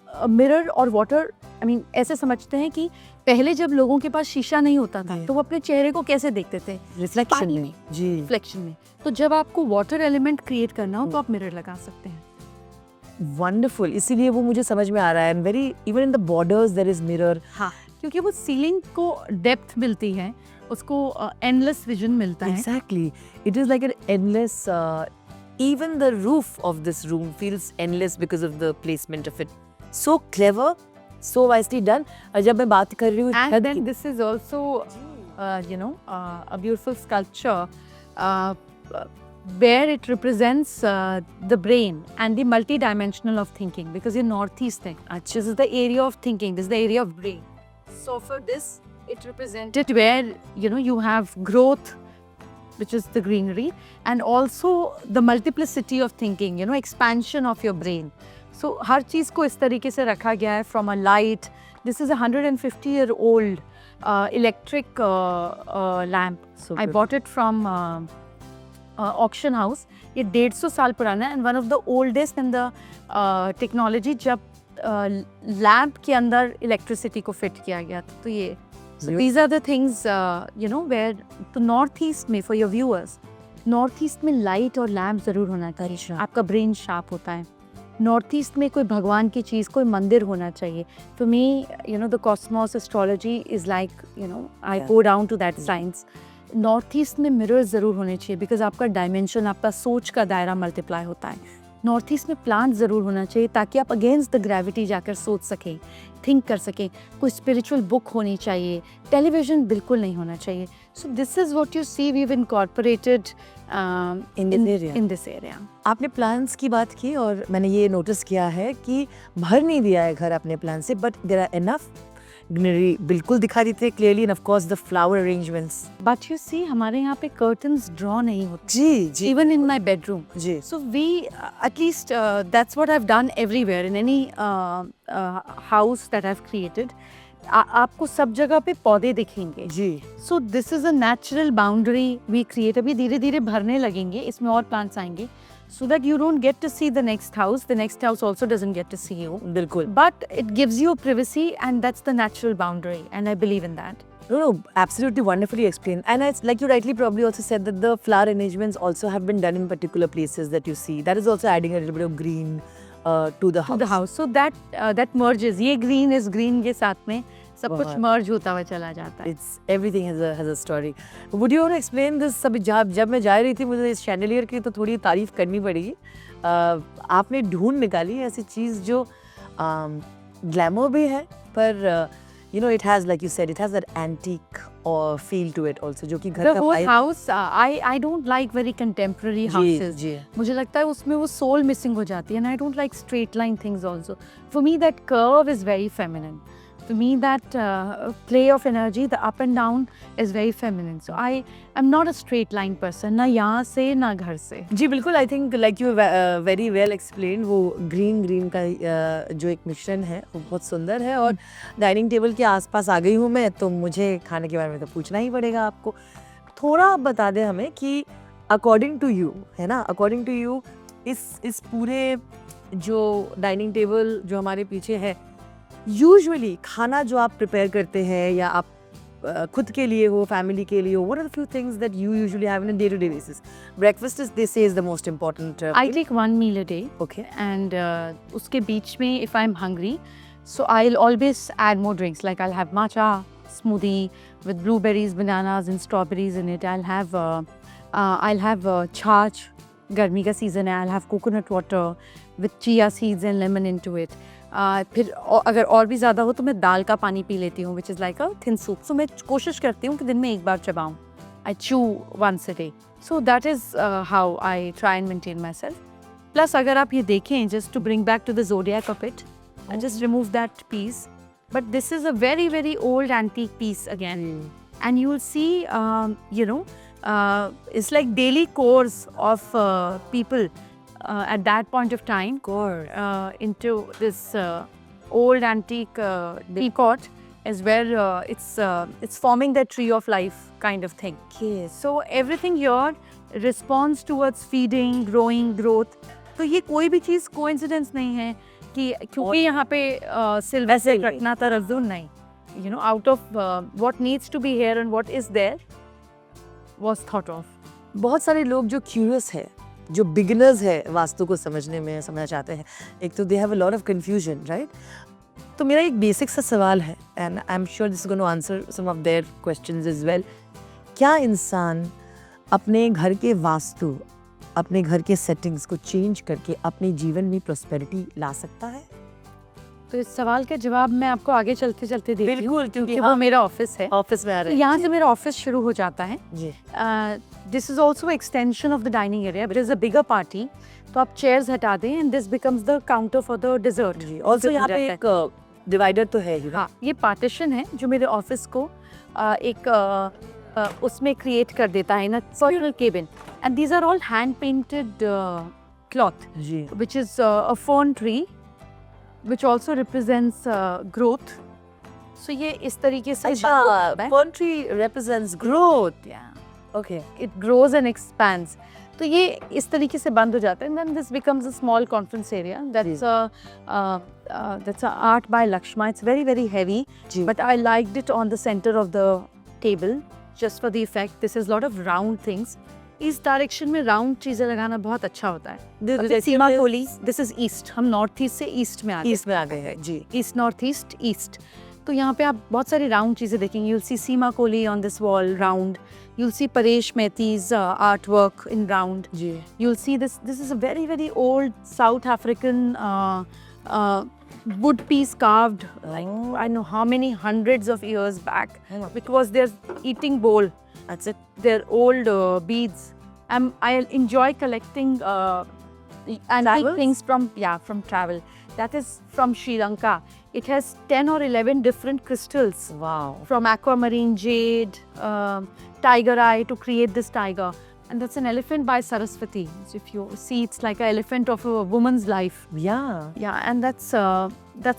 मिरर और वाटर, आई मीन ऐसे समझते हैं कि पहले जब लोगों के पास शीशा नहीं होता था जी. तो वो अपने चेहरे को कैसे देखते थे, रिफ्लेक्शन पानी में. जी रिफ्लेक्शन में. तो जब आपको वाटर एलिमेंट क्रिएट करना हो तो आप मिरर लगा सकते हैं. वंडरफुल. इसीलिए वो मुझे समझ में आ रहा है. And very, even in the borders there is mirror. हाँ, क्योंकि वो सीलिंग को डेप्थ मिलती है, उसको एंडलेस विजन मिलता है. Exactly. It is like an endless. Even the roof of this room feels endless because of the placement of it. So clever, so wisely done. जब मैं बात कर रही हूँ And छत then की- this is also, a beautiful sculpture where it represents the brain and the multi-dimensional of thinking, because in northeast thing, this is the area of thinking, this is the area of brain. So for this, it represented where you have growth, which is the greenery, and also the multiplicity of thinking, expansion of your brain. So हर चीज़ को इस तरीके से रखा गया है. From a light, this is a 150-year-old electric lamp. So I good. bought it from auction house. ये 150 साल पुराना है, and one of the oldest in the technology जब लैम्प के अंदर इलेक्ट्रिसिटी को फिट किया गया था. तो ये these are the things where तो नॉर्थ ईस्ट में, for your viewers, north east में लाइट और लैम्प ज़रूर होना चाहिए. आपका ब्रेन शार्प होता है. नॉर्थ ईस्ट में कोई भगवान की चीज़, कोई मंदिर होना चाहिए. For me the cosmos astrology is like I go down to that science. North east में मिरर्स ज़रूर होने चाहिए, बिकॉज आपका डायमेंशन, आपका सोच का दायरा मल्टीप्लाई होता है. नॉर्थ ईस्ट में प्लांट ज़रूर होना चाहिए ताकि आप अगेंस्ट द ग्रेविटी जाकर सोच सकें, थिंक कर सकें. कोई स्पिरिचुअल बुक होनी चाहिए. टेलीविज़न बिल्कुल नहीं होना चाहिए. So this is what you see we have incorporated in this area. आपने प्लान्स की बात की और मैंने ये नोटिस किया है कि भर नहीं दिया है घर अपने प्लान से, but there are enough greenery, बिल्कुल दिखा देते clearly, and of course the flower arrangements. But you see हमारे यहाँ पे कर्टन्स ड्रॉ नहीं होते. जी जी Even in my bedroom. Ji. So we, at least that's what I've done everywhere in any house that I've created. आपको सब जगह पे पौधे दिखेंगे. जी. So this is a natural boundary we create. अभी धीरे धीरे भरने लगेंगे, इसमें और plants आएंगे, so that you don't get to see the next house. The next house also doesn't get to see you. बिल्कुल. But it gives you privacy, and that's the natural boundary, and I believe in that. No, absolutely wonderfully explained. And it's like you rightly probably also said that the flower arrangements also have been done in particular places that you see. That is also adding a little bit of green to the house. To the house. So that merges. ये green is green के साथ में सब कुछ बहुत. merge होता हुआ चला जाता है. It's everything has a story. Would you want to explain this? सब जब मैं जा रही थी, मुझे इस chandelier की तो थोड़ी तारीफ करनी पड़ेगी. आपने ढूंढ निकाली ऐसी चीज़ जो ग्लैमर भी है, पर it has, like you said, it has that antique or feel to it also, जो कि घर The का whole vibe- house, I don't like very contemporary houses. जी. मुझे लगता है उसमें वो soul missing हो जाती है, and I don't like straight line things also. For me, that curve is very feminine. For me, that play of energy, the up and down, is very feminine. So I'm not a straight line person. ना यहाँ से ना घर से. जी बिल्कुल. I think like you very well explain. वो green का जो एक मिश्रण है वो बहुत सुंदर है. और डाइनिंग टेबल के आसपास आ गई हूँ मैं, तो मुझे खाने के बारे में तो पूछना ही पड़ेगा आपको. थोड़ा आप बता दें हमें कि अकॉर्डिंग टू यू, है ना, अकॉर्डिंग टू यू इस पूरे जो डाइनिंग टेबल जो हमारे पीछे है, यूजुअली खाना जो आप प्रिपेयर करते हैं या आप खुद के लिए हो, फैमिली के लिए हो, what are the few things that you usually have on a day-to-day basis? Breakfast is, they say, is the most important. I take one meal a day. Okay. And उसके बीच में if I'm hungry, so I'll always add more drinks. Like I'll have matcha smoothie with blueberries, bananas, and strawberries in it. I'll have छाछ, गर्मी का season है. I'll have coconut water with chia seeds and lemon into it. फिर अगर और भी ज़्यादा हो तो मैं दाल का पानी पी लेती हूँ, which is like a thin soup. So मैं कोशिश करती हूँ कि दिन में एक बार चबाऊँ. I chew once a day. So that is how I try and maintain myself. Plus अगर आप ये देखें, just to bring back to the zodiac of it, I just remove that piece. but this is a very, very old antique piece again. And you will see, it's like daily course of people at that point of time into this old antique teapot is where it's forming the tree of life kind of thing. Okay. So everything here responds towards feeding, growing, growth. तो ये कोई भी चीज़ coincidence नहीं है कि क्योंकि यहाँ पे सिल्वर से रखना तरजुन नहीं. You know, out of what needs to be here and what is there was thought of. बहुत सारे लोग जो क्यूरियस है, जो बिगिनर्स है वास्तु को समझना चाहते हैं, एक तो they have a lot of confusion, right? तो मेरा एक बेसिक सा सवाल है, and I am sure this is going to answer some of their questions as well. क्या इंसान अपने घर के वास्तु, अपने घर के सेटिंग्स को चेंज करके अपने जीवन में प्रॉस्पेरिटी ला सकता है? तो इस सवाल का जवाब मैं आपको आगे चलते चलते देती हूँ, बिल्कुल, क्योंकि वो मेरा ऑफिस है. ऑफिस में आ रहे हैं. यहाँ से मेरा ऑफिस शुरू हो जाता है. जी. This is also extension of the dining area. It is a bigger party, तो आप चेयर्स हटा दें and this becomes the counter for the dessert. जी. ऑल्सो यहाँ पे एक डिवाइडर तो है ही. हाँ, ये पार्टीशन है जो मेरे ऑफिस को एक उसमें क्रिएट कर देता है ना, personal cabin. And these are all hand painted cloth जी. which is a fern tree which also represents growth. So ये इस तरीके से अच्छा, fern tree represents growth. yeah, Okay. it grows and expands. तो ये इस तरीके से बंद हो जाता है. And then this becomes a small conference area. That's a art by Lakshma. It's very, very heavy, जी. but I liked it on the center of the table just for the effect. This is a lot of round things. इस direction में round चीजें लगाना बहुत अच्छा होता है. Seema Koli, this is east. हम नॉर्थ ईस्ट से ईस्ट में आ गए. ईस्ट में आ गए हैं. जी. East, north east, east. तो यहाँ पे आप बहुत सारी राउंड चीज़ें देखेंगे. You'll see Seema Koli on this wall round. You'll see Paresh Mehta's art work in round. जी. You'll see this is a very, very old South African wood piece carved, like I know how many hundreds of years back, which was their eating bowl. That's it. Their old beads. I enjoy collecting antique things from travel. That is from Sri Lanka. It has 10 or 11 different crystals. Wow. From aquamarine, jade, tiger eye to create this tiger. And that's an elephant by Saraswati. So if you see, it's like an elephant of a woman's life. Yeah. Yeah, and that's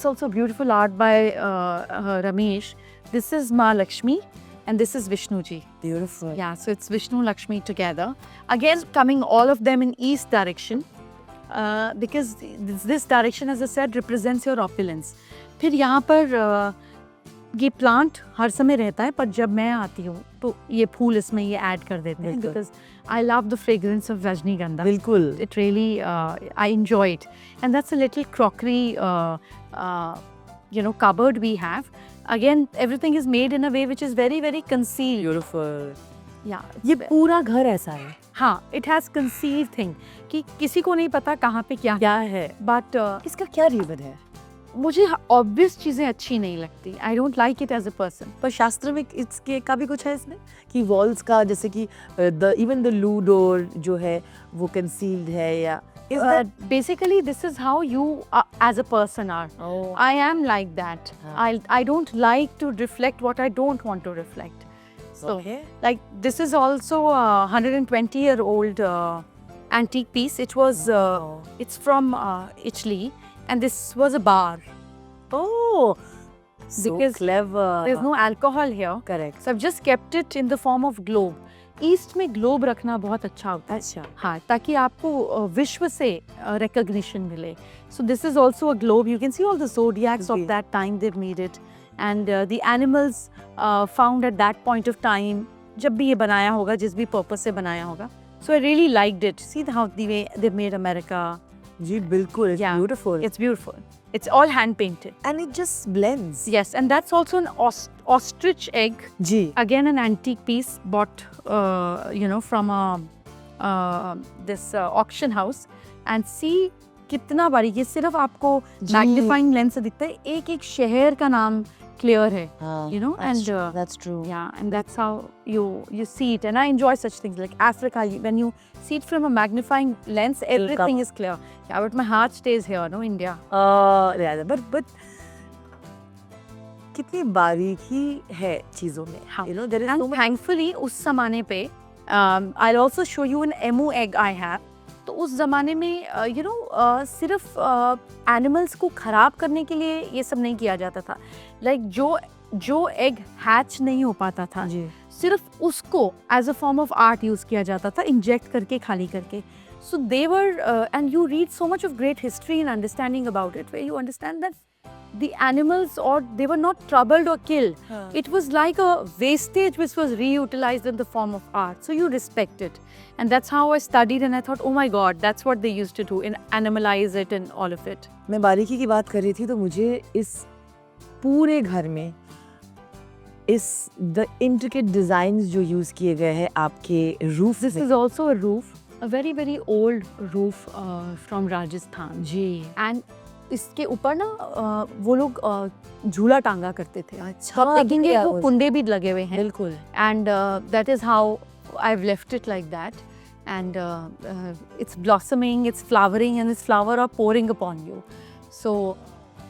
also beautiful art by Ramesh. This is Ma Lakshmi and this is Vishnuji. Beautiful. Yeah, so it's Vishnu Lakshmi together. Again, coming all of them in east direction. Because this direction, as I said, represents your opulence. फिर यहाँ पर ये plant हर समय रहता है, पर जब मैं आती हूँ तो ये फूल इसमें ये ऐड कर देते हैं. Because I love the fragrance of Rajnigandha. बिल्कुल. It really, I enjoy it. And that's a little crockery, cupboard we have. Again, everything is made in a way which is very, very concealed. Beautiful. Yeah. ये पूरा घर ऐसा है. हाँ, it has concealed thing कि किसी को नहीं पता कहाँ पे क्या है. But इसका क्या रीजन है? मुझे ऑब्वियस चीज़ें अच्छी नहीं लगती. I don't like it as a person. पर शास्त्र में इसके का भी कुछ है इसमें कि वॉल्स का, जैसे कि इवन द लू डोर जो है वो कंसील्ड है, या basically this is how you as a person are. I am like that. I don't like to reflect what I don't want to reflect. So, like this is also a 120-year-old antique piece. It was, it's from Italy, and this was a bar. Oh, so because clever. There's no alcohol here. Correct. So I've just kept it in the form of globe. East में globe रखना बहुत अच्छा होता है. अच्छा. हाँ, ताकि आपको विश्व से recognition मिले. So this is also a globe. You can see all the zodiacs of that time they've made it. And the animals found at that point of time, जब भी ये बनाया होगा, जिस भी पर्पस से बनाया होगा. So I really liked it. See how the way they've made America. जी बिल्कुल. It's beautiful. It's beautiful. It's all hand painted. And it just blends. Yes, and that's also an ostrich egg. Ji. Again, an antique piece bought, from this auction house. And see कितना बारीक. ये सिर्फ आपको magnifying lens से दिखता है. एक एक शहर का नाम क्लियर है. And that's true. Yeah, and that's how you see it. And I enjoy such things like Africa. When you see it from a magnifying lens, everything is clear. Yeah, but my heart stays here, no, India. Yeah, but कितनी बारीकी है चीजों में, हाँ. you know there is And so much. thankfully उस ज़माने पे I'll also show you an emu egg I have. तो उस ज़माने में सिर्फ एनिमल्स को ख़राब करने के लिए ये सब नहीं किया जाता था. लाइक जो एग हैच नहीं हो पाता था, जी सिर्फ उसको as a form of art use किया जाता था, इंजेक्ट करके, खाली करके. So they were, and you read so much of great history and understanding about it, where you understand that the animals, or they were not troubled or killed. हाँ. It was like a wastage which was reutilized in the form of art. So you respect it. And that's how I studied, and I thought, oh my God, that's what they used to do, and animalize it and all of it. मैं बारीकी की बात कर रही थी तो मुझे इस पूरे घर में इस द इंट्रिकेट डिजाइन्स जो यूज किए गए हैं आपके roof This is also a roof, a very, very old roof from Rajasthan. जी And इसके ऊपर ना वो लोग झूला टांगा करते थे. अच्छा, तो आप देखेंगे क्या वो उस- कुंडे भी लगे हुए हैं. बिल्कुल. And that is how I've left it like that. And it's blossoming, it's flowering, and its flower are pouring upon you. So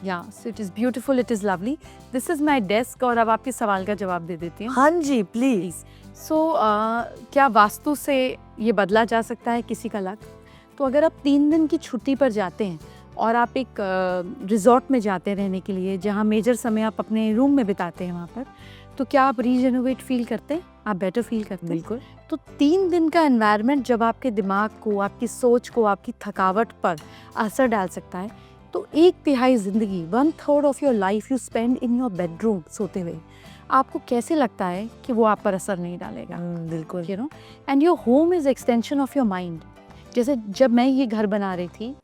yeah, so it is beautiful, it is lovely. This is my desk. और अब आपके सवाल का जवाब दे देती हूँ. हाँ जी please. So क्या वास्तु से ये बदला जा सकता है किसी का लक? तो अगर आप 3 दिन की छुट्टी पर जाते हैं और आप एक रिजॉर्ट में जाते हैं रहने के लिए, जहाँ मेजर समय आप अपने रूम में बिताते हैं वहाँ पर, तो क्या आप रीजेनोवेट फील करते हैं? आप बेटर फील करते हैं? बिल्कुल. तो 3 दिन का एनवायरनमेंट जब आपके दिमाग को, आपकी सोच को, आपकी थकावट पर असर डाल सकता है, तो 1/3 ज़िंदगी, 1/3 of your life you spend in your bedroom सोते हुए, आपको कैसे लगता है कि वो आप पर असर नहीं डालेगा? बिल्कुल. You know, and your home is extension of your mind. जैसे जब मैं ये घर बना रही थी,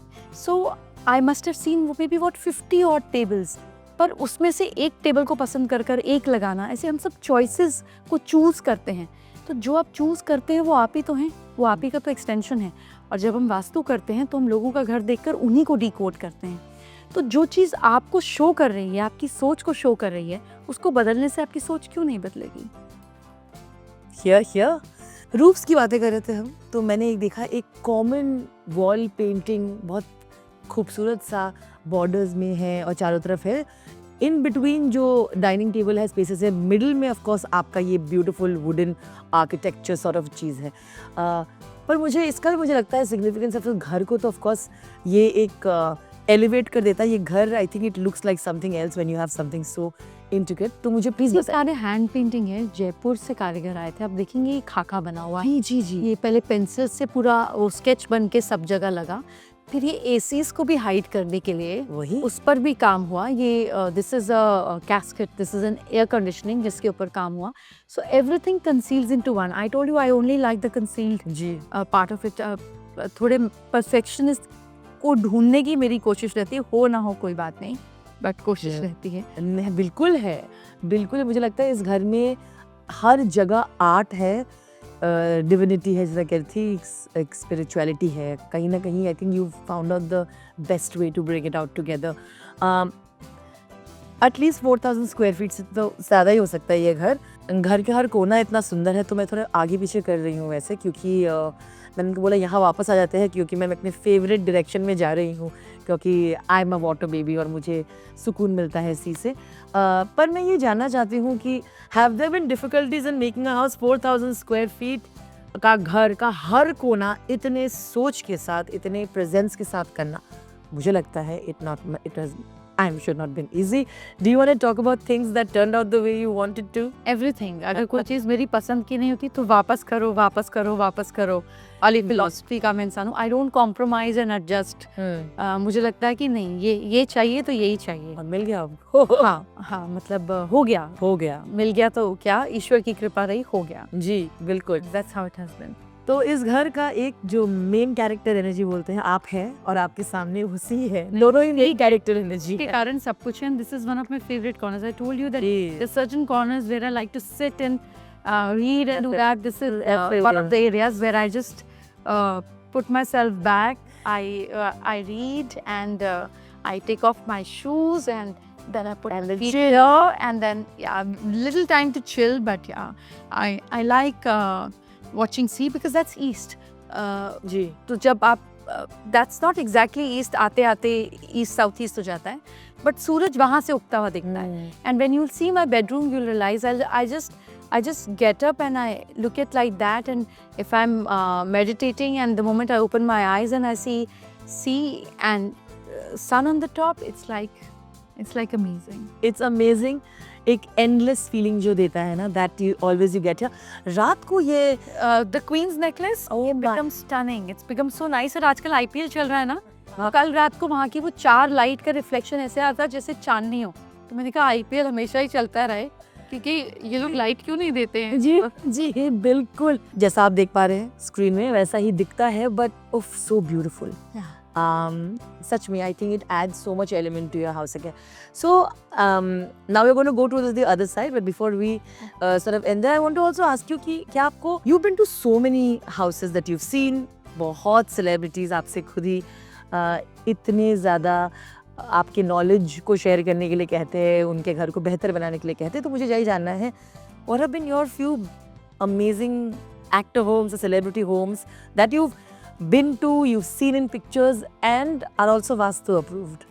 so I must have seen maybe what 50 odd tables, पर उसमें से एक टेबल को पसंद कर कर एक लगाना, ऐसे हम सब चॉइसेस को चूज़ करते हैं. तो जो आप चूज़ करते हैं वो आप ही तो हैं, वो आप ही का तो एक्सटेंशन है. और जब हम वास्तु करते हैं तो हम लोगों का घर देखकर उन्हीं को डिकोड करते हैं. तो जो चीज़ आपको शो कर रही है, आपकी सोच को शो कर रही है, उसको बदलने से आपकी सोच क्यों नहीं बदलेगी? हियर रूफ्स की बातें कर रहे थे हम, तो मैंने एक देखा, एक कॉमन वॉल पेंटिंग बहुत खूबसूरत सा बॉर्डर्स में है और चारों तरफ है. इन बिटवीन जो डाइनिंग टेबल है, स्पेसेस है, मिडिल में ऑफ कोर्स आपका ये beautiful wooden architecture sort of चीज़ है. पर मुझे लगता है सिग्निफिकेंस ऑफ घर को तो ऑफ कोर्स ये एक एलिवेट कर देता है ये घर. I think it looks like something else when you have something so intricate. तो मुझे प्लीज ये सारे हैंड पेंटिंग है, जयपुर से कारीगर आए थे. आप देखेंगे ये खाका बना हुआ है. जी जी. ये पहले पेंसिल से पूरा वो स्केच बन के सब जगह लगा. फिर ये एसीज को भी हाइड करने के लिए वही उस पर भी काम हुआ. ये this is a casket, this is an air conditioning जिसके ऊपर काम हुआ. So everything conceals into one. I told you I only like the concealed जी. Part of it. थोड़े परफेक्शनिस्ट को ढूंढने की मेरी कोशिश रहती है. हो ना हो कोई बात नहीं, बट कोशिश रहती है. बिल्कुल है, बिल्कुल. मुझे लगता है इस घर में हर जगह आर्ट है, डिविनिटी है, जैसा कहती थी, एक स्पिरिचुअलिटी है कहीं ना कहीं. I think you found out the best way to bring it out together. At least 4000 square feet से तो ज़्यादा ही हो सकता है ये घर. घर का हर कोना इतना सुंदर है. तो मैं थोड़ा आगे पीछे कर रही हूँ वैसे, क्योंकि मैंने उनको बोला यहाँ वापस आ जाते हैं, क्योंकि मैं अपने फेवरेट डायरेक्शन में जा रही हूँ, क्योंकि I am a water baby और मुझे सुकून मिलता है इसी से. पर मैं ये जानना चाहती हूँ कि have there been difficulties in making a house 4000 square feet का घर का हर कोना इतने सोच के साथ, इतने प्रेजेंस के साथ करना? मुझे लगता है it has I'm sure not been easy. Do you want to talk about things that turned out the way you wanted to? Everything. अगर कोई चीज़ मेरी पसंद की नहीं होती तो वापस करो, वापस करो, वापस करो. वाली फिलॉसफी का मैं इंसान हूँ. I don't compromise and adjust. मुझे लगता है कि नहीं, ये चाहिए तो यही चाहिए. और मिल गया आपको? हाँ, मतलब हो गया, मिल गया तो क्या, ईश्वर की कृपा रही, हो गया. जी बिल्कुल. That's how it has been. तो इस घर का एक जो मेन कैरेक्टर एनर्जी बोलते हैं आप हैं, और आपके सामने उसी है, दोनों ही यही कैरेक्टर एनर्जी के कारण सब कुछ है. This is one of my favourite corners. I told you that जी. there's certain corners where I like to sit and read and do that. This is Absolutely. one of the areas where I just put myself back. I read and I take off my shoes and then I put my feet here and then little time to chill. But I like watching sea because that's east. जी. तो जब आप that's not exactly east, आते आते east south east हो जाता है, but सूरज वहाँ से उगता हुआ दिखता है. And when you see my bedroom you realise I just get up and I look at like that, and if I'm meditating and the moment I open my eyes and I see sea and sun on the top, it's like amazing. It's amazing. एक endless feeling जो देता है ना, that you always you get here. रात को ये The Queen's necklace, Oh it my- becomes stunning. It's become so nice. और आजकल IPL चल रहा है ना, तो कल रात को वहाँ की वो 4 लाइट का रिफ्लेक्शन ऐसे आता है जैसे चांदनी हो. तो मैंने कहा IPL हमेशा ही चलता रहे, क्योंकि ये लोग लाइट क्यों नहीं देते हैं. जी जी बिल्कुल, जैसा आप देख पा रहे हैं स्क्रीन में वैसा ही दिखता है, बट उफ so beautiful. Such me, I think it adds so much element to your house again. So now we're going to go to the other side, but before we sort of end there, I want to also ask you कि क्या आपको, you've been to so many houses that you've seen, बहुत celebrities आपसे खुद ही इतने ज़्यादा आपके knowledge को शेयर करने के लिए कहते हैं, उनके घर को बेहतर बनाने के लिए कहते हैं, तो मुझे यही जानना है, what have been your few amazing actor homes or celebrity homes that you've been to, you've seen in pictures and are also Vastu approved?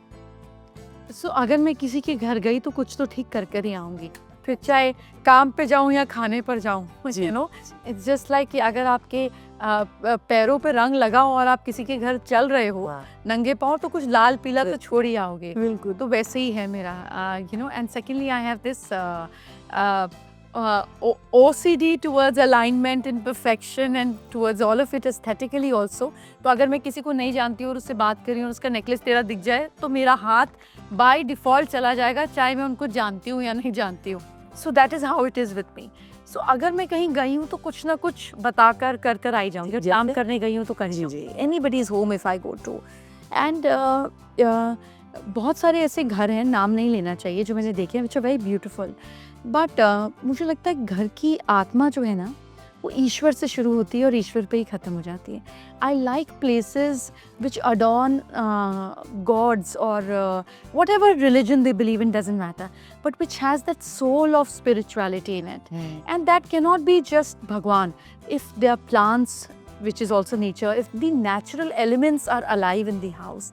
So अगर मैं किसी के घर गई तो कुछ तो ठीक कर कर ही आऊँगी, फिर चाहे काम पे जाऊँ या खाने पर जाऊँ. जी. You know, it's just like कि अगर आपके पैरों पे रंग लगा हो और आप किसी के घर चल रहे हो नंगे पाँव, तो कुछ लाल पीला तो छोड़ ही आओगे. बिल्कुल. तो वैसे ही है मेरा. You know, and secondly I have this OCD towards alignment and perfection and towards all of it aesthetically also. तो अगर मैं किसी को नहीं जानती हूँ और उससे बात कर रही हूँ और उसका नेकलेस तेरा दिख जाए, तो मेरा हाथ बाय डिफ़ॉल्ट चला जाएगा, चाहे मैं उनको जानती हूँ या नहीं जानती हूँ. So that is how it is with me. So अगर मैं कहीं गई हूँ तो कुछ ना कुछ बताकर कर आई जाऊँगी. अगर काम करने गई हूँ तो कर जाऊँगी. Anybody's home if I go to. And बहुत सारे ऐसे घर हैं, नाम नहीं लेना चाहिए, जो मैंने देखे हैं, which are very beautiful. But मुझे लगता है घर की आत्मा जो है ना, वो ईश्वर से शुरू होती है और ईश्वर पे ही ख़त्म हो जाती है. I like places which adorn gods और whatever religion they believe in, doesn't matter, but which has that soul of spirituality in it. And that can not be just भगवान. If they are plants, which is also nature, if the natural elements are alive in the house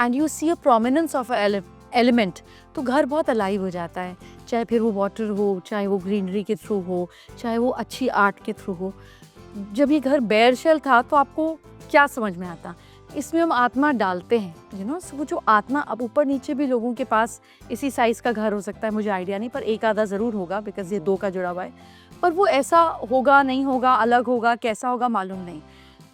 and you see a prominence of a element, तो घर बहुत alive हो जाता है. चाहे फिर वो वाटर हो, चाहे वो ग्रीनरी के थ्रू हो, चाहे वो अच्छी आर्ट के थ्रू हो. जब ये घर बेयर शेल था तो आपको क्या समझ में आता, इसमें हम आत्मा डालते हैं. यू नो, वो जो आत्मा, अब ऊपर नीचे भी लोगों के पास इसी साइज़ का घर हो सकता है, मुझे आइडिया नहीं, पर एक आधा ज़रूर होगा, बिकॉज ये 2 का जुड़ा हुआ है. पर वो ऐसा होगा नहीं होगा, अलग होगा, कैसा होगा मालूम नहीं.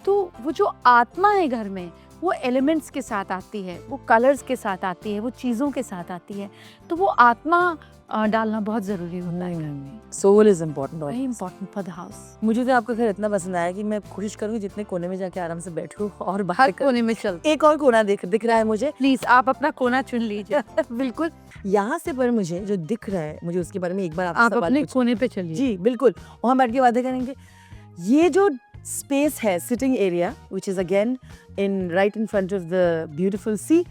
तो वो जो आत्मा है घर में, वो एलिमेंट्स के साथ आती है, वो कलर्स के साथ आती है, वो चीज़ों के साथ आती है. तो वो आत्मा डालना बहुत ज़रूरी होता है घर में. Soul is important. Very important for the house. मुझे तो आपका घर इतना पसंद आया कि मैं कोशिश करूँगी जितने कोने में जाके आराम से बैठूँ और बाहर हर कोने में चल. एक और कोना दिख रहा है मुझे. प्लीज़ आप अपना कोना चुन लीजिए. बिल्कुल. यहाँ से पर मुझे जो दिख रहा है, मुझे उसके बारे में एक बार आप आपसे अपने कोने पे चलिए. जी बिल्कुल, वहाँ बैठ के बातें करेंगे. ये जो स्पेस है, sitting area, which is again in right in front of the beautiful sea,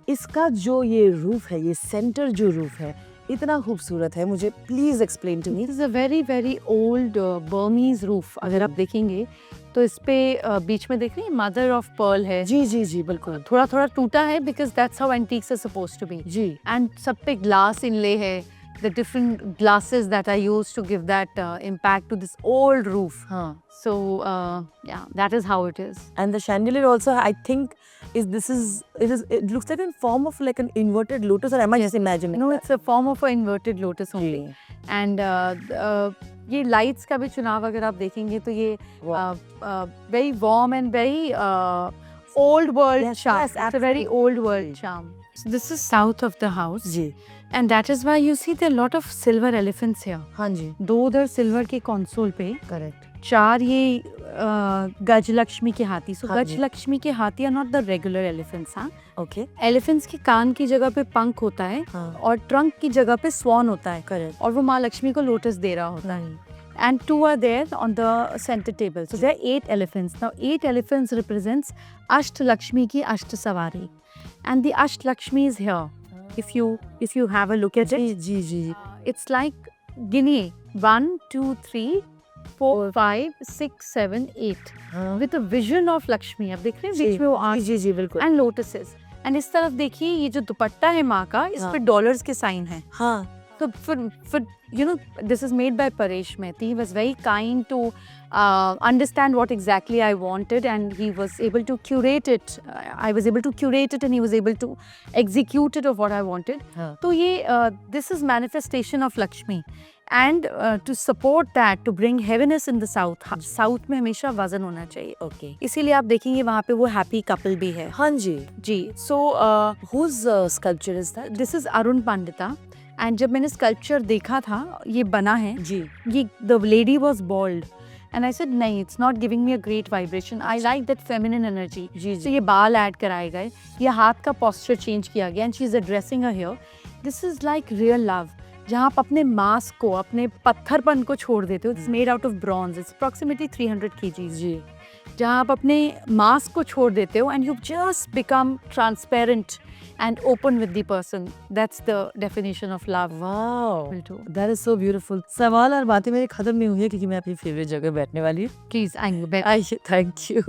इसका जो ये रूफ है, ये सेंटर जो रूफ है, इतना खूबसूरत है. मुझे please explain to me. It is a very very old Burmese roof. अगर आप देखेंगे तो इस पे बीच में देख रही हैं मदर ऑफ पर्ल है. जी जी जी बिल्कुल. थोड़ा थोड़ा टूटा है, because that's how antiques are supposed to be. जी. एंड सब पे ग्लास इनले है. The different glasses that I used to give that impact to this old roof. So yeah, that is how it is. And the chandelier also, I think, it looks like in form of like an inverted lotus, or am I just imagining? No, it's a form of an inverted lotus only. And ये lights का भी चुनाव अगर आप देखेंगे तो ये very warm and very old world charm. Yes, it's a very old world charm. So this is south of the house. Ji. And that is why you see there are a lot of silver elephants here. हाँ जी. 2 उधर silver के console पे, correct. 4 ये गजलक्ष्मी के हाथी. सो हाँ जी. गजलक्ष्मी के हाथी are not the regular elephants. हाँ, ओके. एलिफेंट्स की कान की जगह पे पंख होता है, हाँ. और ट्रंक की जगह पे स्वान होता है. करेक्ट. और वो माँ लक्ष्मी को लोटस दे रहा होता है. And 2 are there on the center table. So there are 8 elephants. Now 8 elephants represents Asht Lakshmi ki Asht Savari. And the Asht Lakshmi is here. If you have a look at it. Ji ji ji. It's like गिनिए 1 2 3 4, 5, 6, 7, 8 हाँ with a vision of Lakshmi. आप देख रहे हैं जी बीच में वो आंख जी जी बिल्कुल and lotuses. And इस तरफ देखिए ये जो दुपट्टा है माँ का, इस हाँ। पे डॉलर्स के साइन है. हाँ So for you know, this is made by Paresh Mehti. He was very kind to understand what exactly I wanted, and he was able to curate it. I was able to curate it, and he was able to execute it of what I wanted. हाँ तो ये this is manifestation of Lakshmi, and to support that, to bring heaviness in the south. South में हमेशा वजन होना चाहिए. Okay इसीलिए आप देखेंगे वहाँ पे वो हैप्पी कपल भी है. हाँ जी जी. So whose sculpture is that this is Arun Pandita. And जब मैंने स्कल्पचर देखा था ये बना है, जी ये the lady was bold and I said नहीं, it's not giving me a great vibration. I like that feminine energy. जी तो जी ये बाल ऐड कराए गए, ये हाथ का पोस्चर चेंज किया गया and she is addressing her here. This is like real love, जहाँ आप अपने मास्क को, अपने पत्थरपन को छोड़ देते हो. It's made out of bronze. It's approximately 300 kgs. जी जहाँ आप अपने मास्क को छोड़ देते हो and you just become transparent and open with the person. That's the definition of love. Wow Bilto. That is so beautiful. सवाल और बातें मेरी खत्म नहीं हुई है क्योंकि मैं अपनी फेवरेट जगह बैठने वाली हूँ. Please, I'm आइए थैंक यू.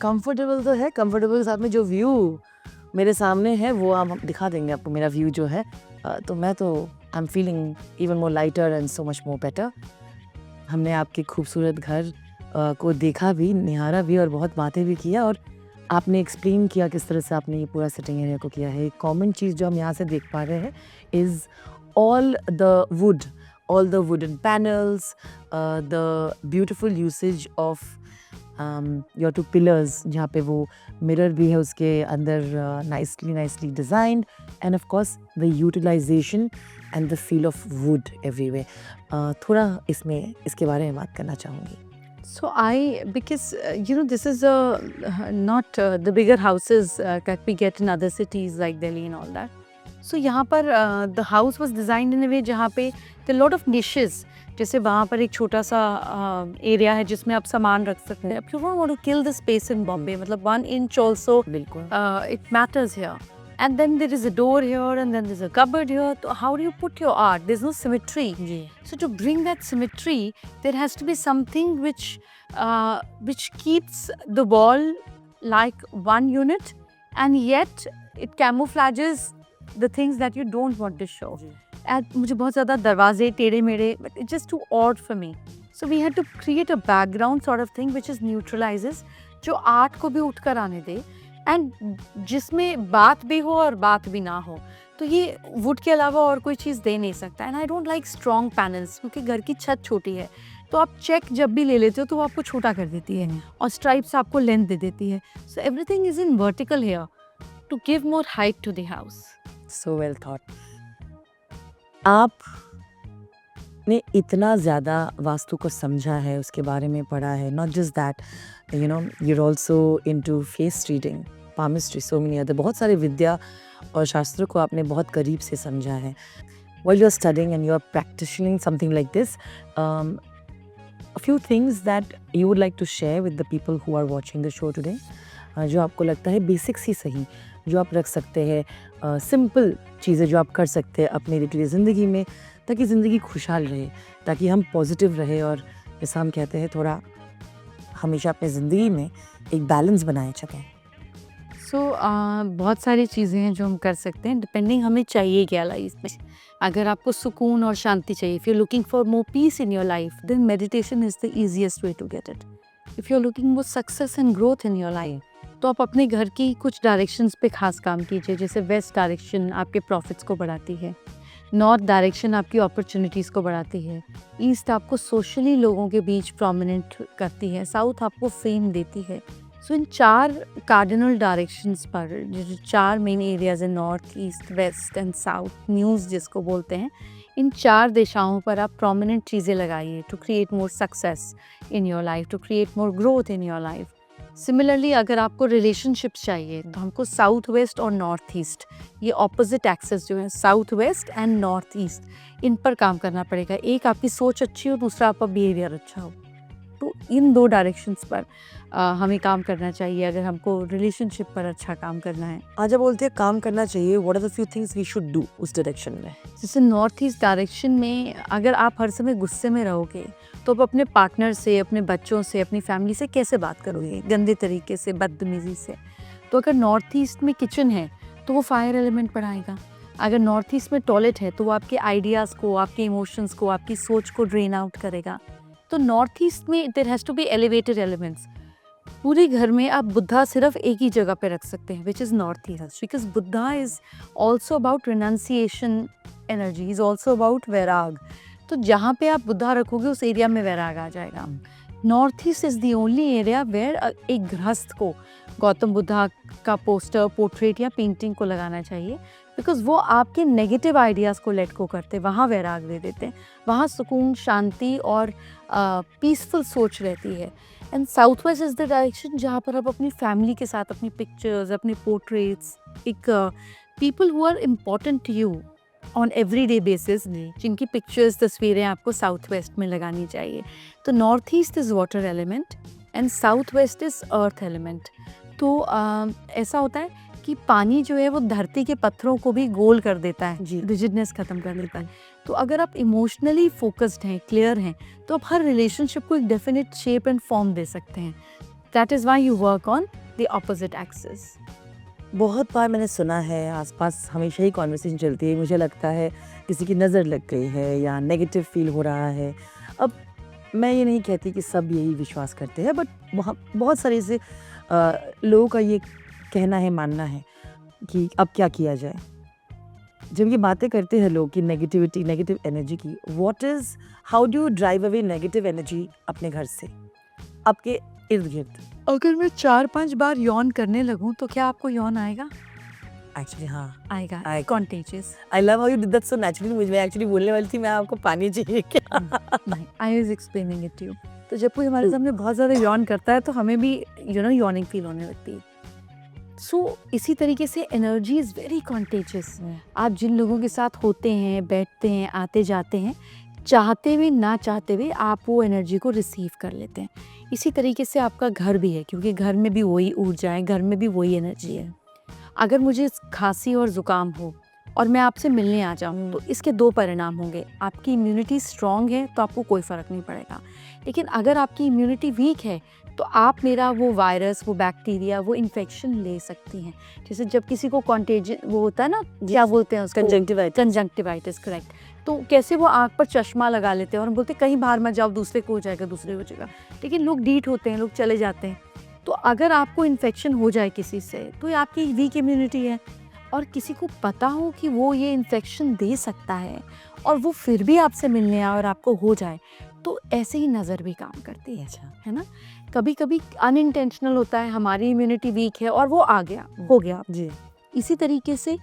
कंफर्टेबल तो है, कंफर्टेबल के साथ में जो व्यू मेरे सामने है वो हम दिखा देंगे आपको. मेरा व्यू जो है तो मैं तो I am feeling even more lighter and so much more better. हमने आपके खूबसूरत घर को देखा भी, निहारा भी और बहुत बातें भी किया, और आपने एक्सप्लेन किया किस तरह से आपने ये पूरा सिटिंग एरिया को किया है. एक कॉमन चीज़ जो हम यहाँ से देख पा रहे हैं is all the wooden panels, the beautiful usage of your 2 pillars, जहाँ पे वो मिरर भी है उसके अंदर, nicely designed, and of course the utilization and the feel of wood every way. थोड़ा इसके बारे में बात करना चाहूँगी. So because you know, this is not the bigger houses that we get in other cities like Delhi and all that. So यहाँ पर the house was designed in a way जहाँ पे there are lot of niches. जैसे वहाँ पर एक छोटा सा एरिया है जिसमें आप सामान रख सकते हैं. You don't want to kill the space in Bombay. मतलब 1 inch also बिल्कुल it matters here. And then there is a door here, and then there's a cupboard here. So how do you put your art? There's no symmetry. Ji So to bring that symmetry, there has to be something which keeps the wall like one unit, and yet it camouflages the things that you don't want to show. Ji And मुझे बहुत ज़्यादा दरवाजे टेढ़े मेढ़े, but it's just too odd for me. So we had to create a background sort of thing which is neutralizes, जो art को भी उठ कर आने दे, एंड जिसमें बात भी हो और बात भी ना हो. तो ये वुड के अलावा और कोई चीज़ दे नहीं सकता. And I don't like strong panels, क्योंकि घर की छत छोटी है, तो आप चेक जब भी ले लेते हो तो वो आपको छोटा कर देती है और स्ट्राइप्स आपको लेंथ दे देती है. So everything is in vertical here to give more height to the house. So well thought. आपने इतना ज़्यादा वास्तु को समझा है, उसके बारे में पढ़ा है. Not just that, you know, you are also into face reading, palmistry, so many other. बहुत सारे विद्या और शास्त्रों को आपने बहुत करीब से समझा है. While you're studying and you're practicing something like this, a few things that you would like to share with the people who are watching the show today, जो आपको लगता है बेसिक्स ही सही, जो आप रख सकते हैं, सिंपल चीज़ें जो आप कर सकते हैं अपनी डेली ज़िंदगी में, ताकि ज़िंदगी खुशहाल रहे, ताकि हम पॉजिटिव रहे, और जैसा हम कहते हैं थोड़ा हमेशा अपनी ज़िंदगी में एक बैलेंस बनाए सकें. सो बहुत सारी चीज़ें हैं जो हम कर सकते हैं, डिपेंडिंग हमें चाहिए क्या लाइफ में. अगर आपको सुकून और शांति चाहिए, if you are looking for more peace in your life, then meditation is the easiest way to get it. If you are looking more success and growth in your life, तो आप अपने घर की कुछ डायरेक्शंस पे खास काम कीजिए. जैसे वेस्ट डायरेक्शन आपके प्रॉफिट्स को बढ़ाती है, नॉर्थ डायरेक्शन आपकी अपॉर्चुनिटीज़ को बढ़ाती है, ईस्ट आपको सोशली लोगों के बीच प्रोमिनेंट करती है, साउथ आपको फेम देती है. सो इन 4 कार्डिनल डायरेक्शंस पर, जो 4 मेन एरियाज हैं, north, east, west and south, news जिसको बोलते हैं, इन 4 दिशाओं पर आप प्रोमिनेंट चीज़ें लगाइए to create more success in your life, to create more growth in your life. Similarly अगर आपको रिलेशनशिप्स चाहिए तो हमको साउथ वेस्ट और नॉर्थ ईस्ट, ये ऑपोजिट एक्सेस जो है, south west and north east, इन पर काम करना पड़ेगा. एक आपकी सोच अच्छी हो, दूसरा आपका बिहेवियर अच्छा हो. तो इन 2 डायरेक्शंस पर हमें काम करना चाहिए अगर हमको रिलेशनशिप पर अच्छा काम करना है। आज आप बोलते हैं काम करना चाहिए, what are the few things we should do उस डायरेक्शन में? जैसे नॉर्थ ईस्ट डायरेक्शन में अगर आप हर समय गुस्से में रहोगे तो आप अपने पार्टनर से, अपने बच्चों से, अपनी फैमिली से कैसे बात करोगे? गंदे तरीके से, बदतमीजी से। तो अगर नॉर्थ ईस्ट में किचन है तो वो फायर एलिमेंट बढ़ाएगा। अगर नॉर्थ ईस्ट में टॉयलेट है तो वो आपके आइडियाज़ को, आपके इमोशंस को, आपकी सोच को ड्रेन आउट करेगा। तो नॉर्थ ईस्ट में there has to be elevated elements. पूरे घर में आप बुद्धा सिर्फ एक ही जगह पे रख सकते हैं, which is north east, because Buddha is also about renunciation energy, is also about वैराग। तो जहाँ पे आप बुद्धा रखोगे उस एरिया में वैराग आ जाएगा। North east is the only area where एक गृहस्थ को गौतम बुद्धा का पोस्टर, पोर्ट्रेट या पेंटिंग को लगाना चाहिए, बिकॉज वो आपके नेगेटिव आइडियाज़ को लेट को करते, वहाँ वैराग दे देते हैं, वहाँ सुकून, शांति और पीसफुल सोच रहती है। And south west is the direction जहाँ पर आप अपनी फैमिली के साथ अपनी पिक्चर्स, अपने पोर्ट्रेट्स, एक people who are important to you on everyday basis, जिनकी पिक्चर्स, तस्वीरें आपको साउथ वेस्ट में लगानी चाहिए। तो north east is water element and south west is earth element. तो ऐसा होता है कि पानी जो है वो धरती के पत्थरों को भी गोल कर देता है, रिजिडनेस ख़त्म कर देता है। तो अगर आप इमोशनली फोकस्ड हैं, क्लियर हैं, तो आप हर रिलेशनशिप को एक डेफिनेट शेप एंड फॉर्म दे सकते हैं। That is why you work on the opposite axis. बहुत बार मैंने सुना है, आसपास हमेशा ही कॉन्वर्सेशन चलती है, मुझे लगता है किसी की नज़र लग गई है या नेगेटिव फील हो रहा है। अब मैं ये नहीं कहती कि सब यही विश्वास करते हैं, बट बहुत सारे ऐसे लोगों का ये कहना है, मानना है कि अब क्या किया जाए। जब ये बातें करते हैं लोग कि नेगेटिविटी, नेगेटिव एनर्जी की, how do you drive away negative energy अपने घर से, आपके इर्द गिर्द? अगर मैं 4-5 बार यौन करने लगूं तो क्या आपको यौन आएगा? एक्चुअली हाँ, आएगा, contagious. I love how you did that so naturally. मुझे एक्चुअली बोलने वाली थी मैं आपको पानी चाहिए क्या? नहीं, I was explaining it to you. तो जब कोई हमारे सामने बहुत ज़्यादा यौन करता है तो हमें भी यॉनिंग फील होने लगती है। सो इसी तरीके से एनर्जी इज़ वेरी कॉन्टेजियस। आप जिन लोगों के साथ होते हैं, बैठते हैं, आते जाते हैं, चाहते हुए ना चाहते हुए आप वो एनर्जी को रिसीव कर लेते हैं। इसी तरीके से आपका घर भी है, क्योंकि घर में भी वही ऊर्जा है, घर में भी वही एनर्जी है। अगर मुझे खांसी और ज़ुकाम हो और मैं आपसे मिलने आ जाऊँ तो इसके 2 परिणाम होंगे। आपकी इम्यूनिटी स्ट्रॉन्ग है तो आपको कोई फ़र्क नहीं पड़ेगा, लेकिन अगर आपकी इम्यूनिटी वीक है तो आप मेरा वो वायरस, वो बैक्टीरिया, वो इन्फेक्शन ले सकती हैं। जैसे जब किसी को वो होता है ना, क्या बोलते हैं उसको, कंजंक्टिवाइटिस, करेक्ट। तो कैसे वो आँख पर चश्मा लगा लेते हैं और हम बोलते हैं कहीं बाहर मत जाओ, दूसरे को हो जाएगा, दूसरे को हो जाएगा, लेकिन लोग डीठ होते हैं, लोग चले जाते हैं। तो अगर आपको इन्फेक्शन हो जाए किसी से तो ये आपकी वीक इम्यूनिटी है, और किसी को पता हो कि वो ये इन्फेक्शन दे सकता है और वो फिर भी आपसे मिलने आए और आपको हो जाए, तो ऐसे ही नज़र भी काम करती है। अच्छा है ना, कभी कभी अनइंटेंशनल होता है, हमारी इम्यूनिटी वीक है और वो आ गया, हो गया जी। इसी तरीके से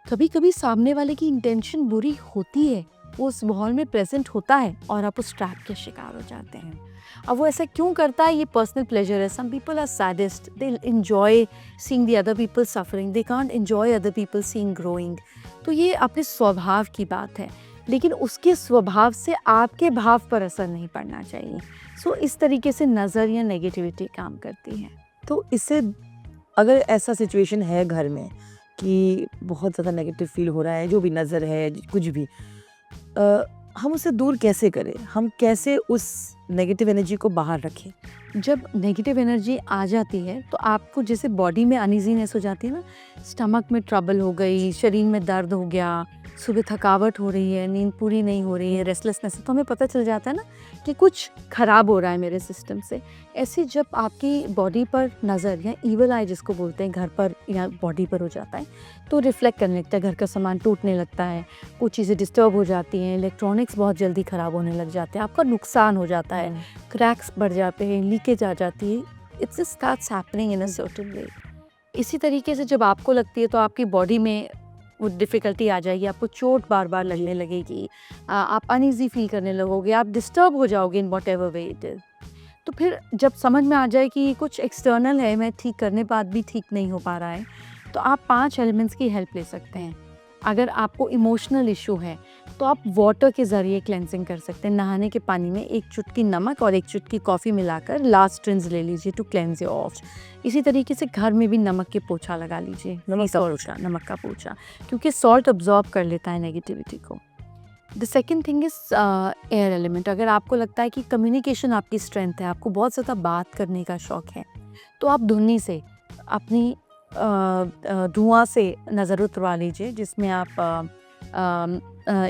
कभी कभी सामने वाले की इंटेंशन बुरी होती है, वो उस माहौल में प्रेजेंट होता है और आप उस ट्रैप के शिकार हो जाते हैं। अब वो ऐसा क्यों करता है, ये पर्सनल प्लेजर है। Some people are sadist, they enjoy seeing the other people suffering, they can't enjoy other people seeing growing. तो ये अपने स्वभाव की बात है, लेकिन उसके स्वभाव से आपके भाव पर असर नहीं पड़ना चाहिए। सो इस तरीके से नज़र या नेगेटिविटी काम करती है। तो इससे अगर ऐसा सिचुएशन है घर में कि बहुत ज़्यादा नेगेटिव फील हो रहा है, जो भी नज़र है, कुछ भी, हम उसे दूर कैसे करें? हम कैसे उस नेगेटिव एनर्जी को बाहर रखें? जब नेगेटिव एनर्जी आ जाती है तो आपको जैसे बॉडी में अनइजीनेस हो जाती है ना, स्टमक में ट्रबल हो गई, शरीर में दर्द हो गया, सुबह थकावट हो रही है, नींद पूरी नहीं हो रही है, रेस्टलेसनेस है, तो हमें पता चल जाता है ना कि कुछ ख़राब हो रहा है मेरे सिस्टम से। ऐसे जब आपकी बॉडी पर नज़र या ईवल आई जिसको बोलते हैं, घर पर या बॉडी पर हो जाता है, तो रिफ्लेक्ट करने लगता है, घर का सामान टूटने लगता है, कुछ चीज़ें डिस्टर्ब हो जाती हैं, इलेक्ट्रॉनिक्स बहुत जल्दी ख़राब होने लग जाते हैं, आपका नुकसान हो जाता है, क्रैक्स बढ़ जाते हैं, लीकेज आ जाती है। It's just starts happening in a certain way. इसी तरीके से जब आपको लगती है तो आपकी बॉडी में वो डिफ़िकल्टी आ जाएगी, आपको चोट बार बार लगने लगेगी, आप अनईज़ी फील करने लगोगे, आप डिस्टर्ब हो जाओगे in whatever way it is. तो फिर जब समझ में आ जाए कि कुछ एक्सटर्नल है, मैं ठीक करने बाद भी ठीक नहीं हो पा रहा है, तो आप 5 एलिमेंट्स की हेल्प ले सकते हैं। अगर आपको इमोशनल इशू है तो आप वाटर के ज़रिए क्लेंजिंग कर सकते हैं। नहाने के पानी में 1 चुटकी नमक और 1 चुटकी कॉफ़ी मिलाकर लास्ट रिंस ले लीजिए टू क्लेंज योर ऑफ। इसी तरीके से घर में भी नमक के पोछा लगा लीजिए, नमक का पोछा, क्योंकि सॉल्ट अब्जॉर्ब कर लेता है नेगेटिविटी को। The second thing is air element. अगर आपको लगता है कि कम्युनिकेशन आपकी स्ट्रेंथ है, आपको बहुत ज़्यादा बात करने का शौक़ है, तो आप धुन्नी से अपनी धुआं से नज़र उतरवा लीजिए, जिसमें आप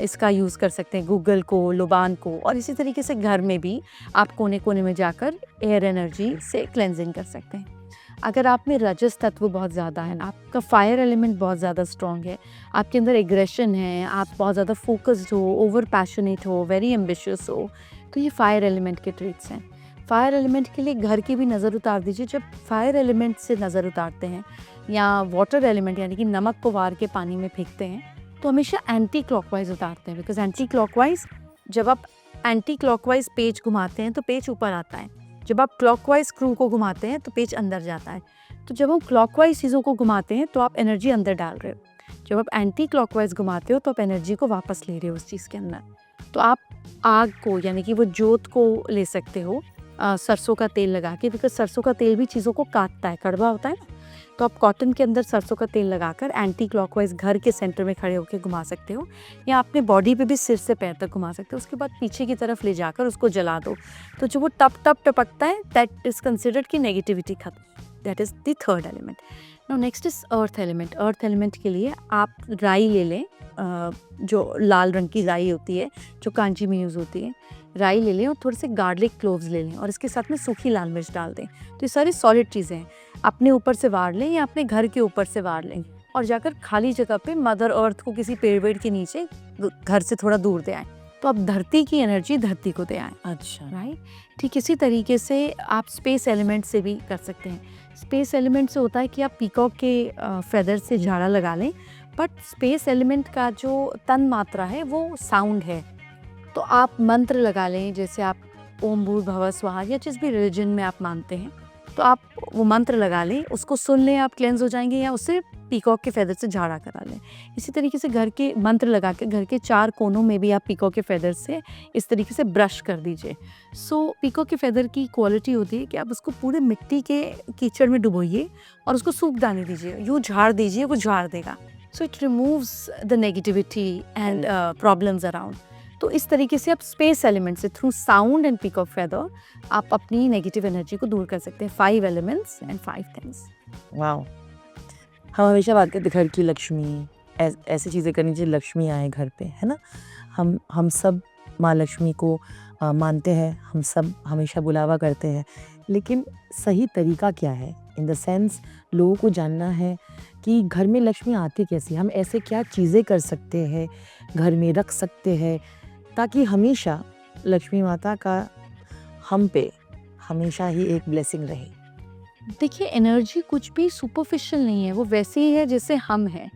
इसका यूज़ कर सकते हैं, गूगल को, लुबान को, और इसी तरीके से घर में भी आप कोने कोने में जाकर एयर एनर्जी से क्लेंजिंग कर सकते हैं। अगर आप में रजस तत्व बहुत ज़्यादा है, आपका फायर एलिमेंट बहुत ज़्यादा स्ट्रॉन्ग है, आपके अंदर एग्रेशन है, आप बहुत ज़्यादा फोकस्ड हो, ओवर पैशनेट हो, वेरी एम्बिशियस हो, तो ये फायर एलिमेंट के ट्रेट्स हैं। फायर एलिमेंट के लिए घर की भी नज़र उतार दीजिए। जब फायर एलिमेंट से नज़र उतारते हैं या वाटर एलिमेंट यानी कि नमक को वार के पानी में फेंकते हैं, तो हमेशा एंटी क्लॉकवाइज उतारते हैं, बिकॉज एंटी क्लॉकवाइज, जब आप एंटी क्लॉकवाइज पेज घुमाते हैं तो पेज ऊपर आता है, जब आप क्लॉकवाइज स्क्रू को घुमाते हैं तो पेज अंदर जाता है। तो जब हम क्लॉकवाइज चीज़ों को घुमाते हैं तो आप एनर्जी अंदर डाल रहे हो, जब आप एंटी क्लॉकवाइज घुमाते हो तो आप एनर्जी को वापस ले रहे हो उस चीज़ के अंदर। तो आप आग को यानी कि वो जोत को ले सकते हो सरसों का तेल लगा के, बिकॉज सरसों का तेल भी चीज़ों को काटता है, कड़वा होता है ना। तो आप कॉटन के अंदर सरसों का तेल लगाकर एंटी क्लॉकवाइज घर के सेंटर में खड़े होकर घुमा सकते हो, या अपने बॉडी पे भी सिर से पैर तक घुमा सकते हो। उसके बाद पीछे की तरफ ले जाकर उसको जला दो, तो जो वो टप टप टपकता है, दैट इज़ कंसिडर्ड कि नेगेटिविटी खत्म। That is the third element. Now next is earth element. Earth element के लिए आप राई ले लें, जो लाल रंग की राई होती है जो कांची में यूज़ होती है, राई ले लें और थोड़े से गार्लिक क्लोव्स ले लें और इसके साथ में सूखी लाल मिर्च डाल दें। तो ये सारी सॉलिड चीज़ें हैं, अपने ऊपर से वार लें या अपने घर के ऊपर से वार लें और जाकर खाली जगह पे मदर अर्थ को किसी पेड़ वेड़ के नीचे घर से थोड़ा दूर दे आएँ, तो आप धरती की एनर्जी धरती को दे आएँ। अच्छा, राइट। ठीक इसी तरीके से आप स्पेस एलिमेंट से भी कर सकते हैं। स्पेस एलिमेंट से होता है कि आप पीकॉक के फेदर से झाड़ा लगा लें, बट स्पेस एलिमेंट का जो तन मात्रा है वो साउंड है। तो आप मंत्र लगा लें, जैसे आप ओम भूर्भुवः स्वाहा या जिस भी रिलीजन में आप मानते हैं, तो आप वो मंत्र लगा लें, उसको सुन लें, आप क्लेंस हो जाएंगे, या उससे पीकॉक के फेदर से झाड़ा करा लें। इसी तरीके से घर के मंत्र लगा के घर के 4 कोनों में भी आप पीकॉक के फेदर से इस तरीके से ब्रश कर दीजिए। सो पीकॉक के फेदर की क्वालिटी होती है कि आप उसको पूरे मिट्टी के कीचड़ में डुबोइए और उसको सूख डालने दीजिए, यूँ झाड़ दीजिए, वो झाड़ देगा। So it removes the negativity and problems around. तो इस तरीके से आप स्पेस एलिमेंट से through sound and peacock feather आप अपनी नेगेटिव एनर्जी को दूर कर सकते हैं। 5 एलिमेंट्स एंड 5 थिंग्स। वाओ। हम हमेशा बात करते घर की लक्ष्मी, ऐसी चीज़ें करनी चाहिए लक्ष्मी आए घर पे, है ना। हम सब माँ लक्ष्मी को मानते हैं, हम सब हमेशा बुलावा करते हैं, लेकिन सही तरीका क्या है? इन द सेंस लोगों को जानना है कि घर में लक्ष्मी आती कैसी, हम ऐसे क्या चीज़ें कर सकते हैं, घर में रख सकते हैं, ताकि हमेशा लक्ष्मी माता का हम पे हमेशा ही एक ब्लेसिंग रहे। देखिए, एनर्जी कुछ भी सुपरफिशियल नहीं है, वो वैसे ही है जैसे हम हैं।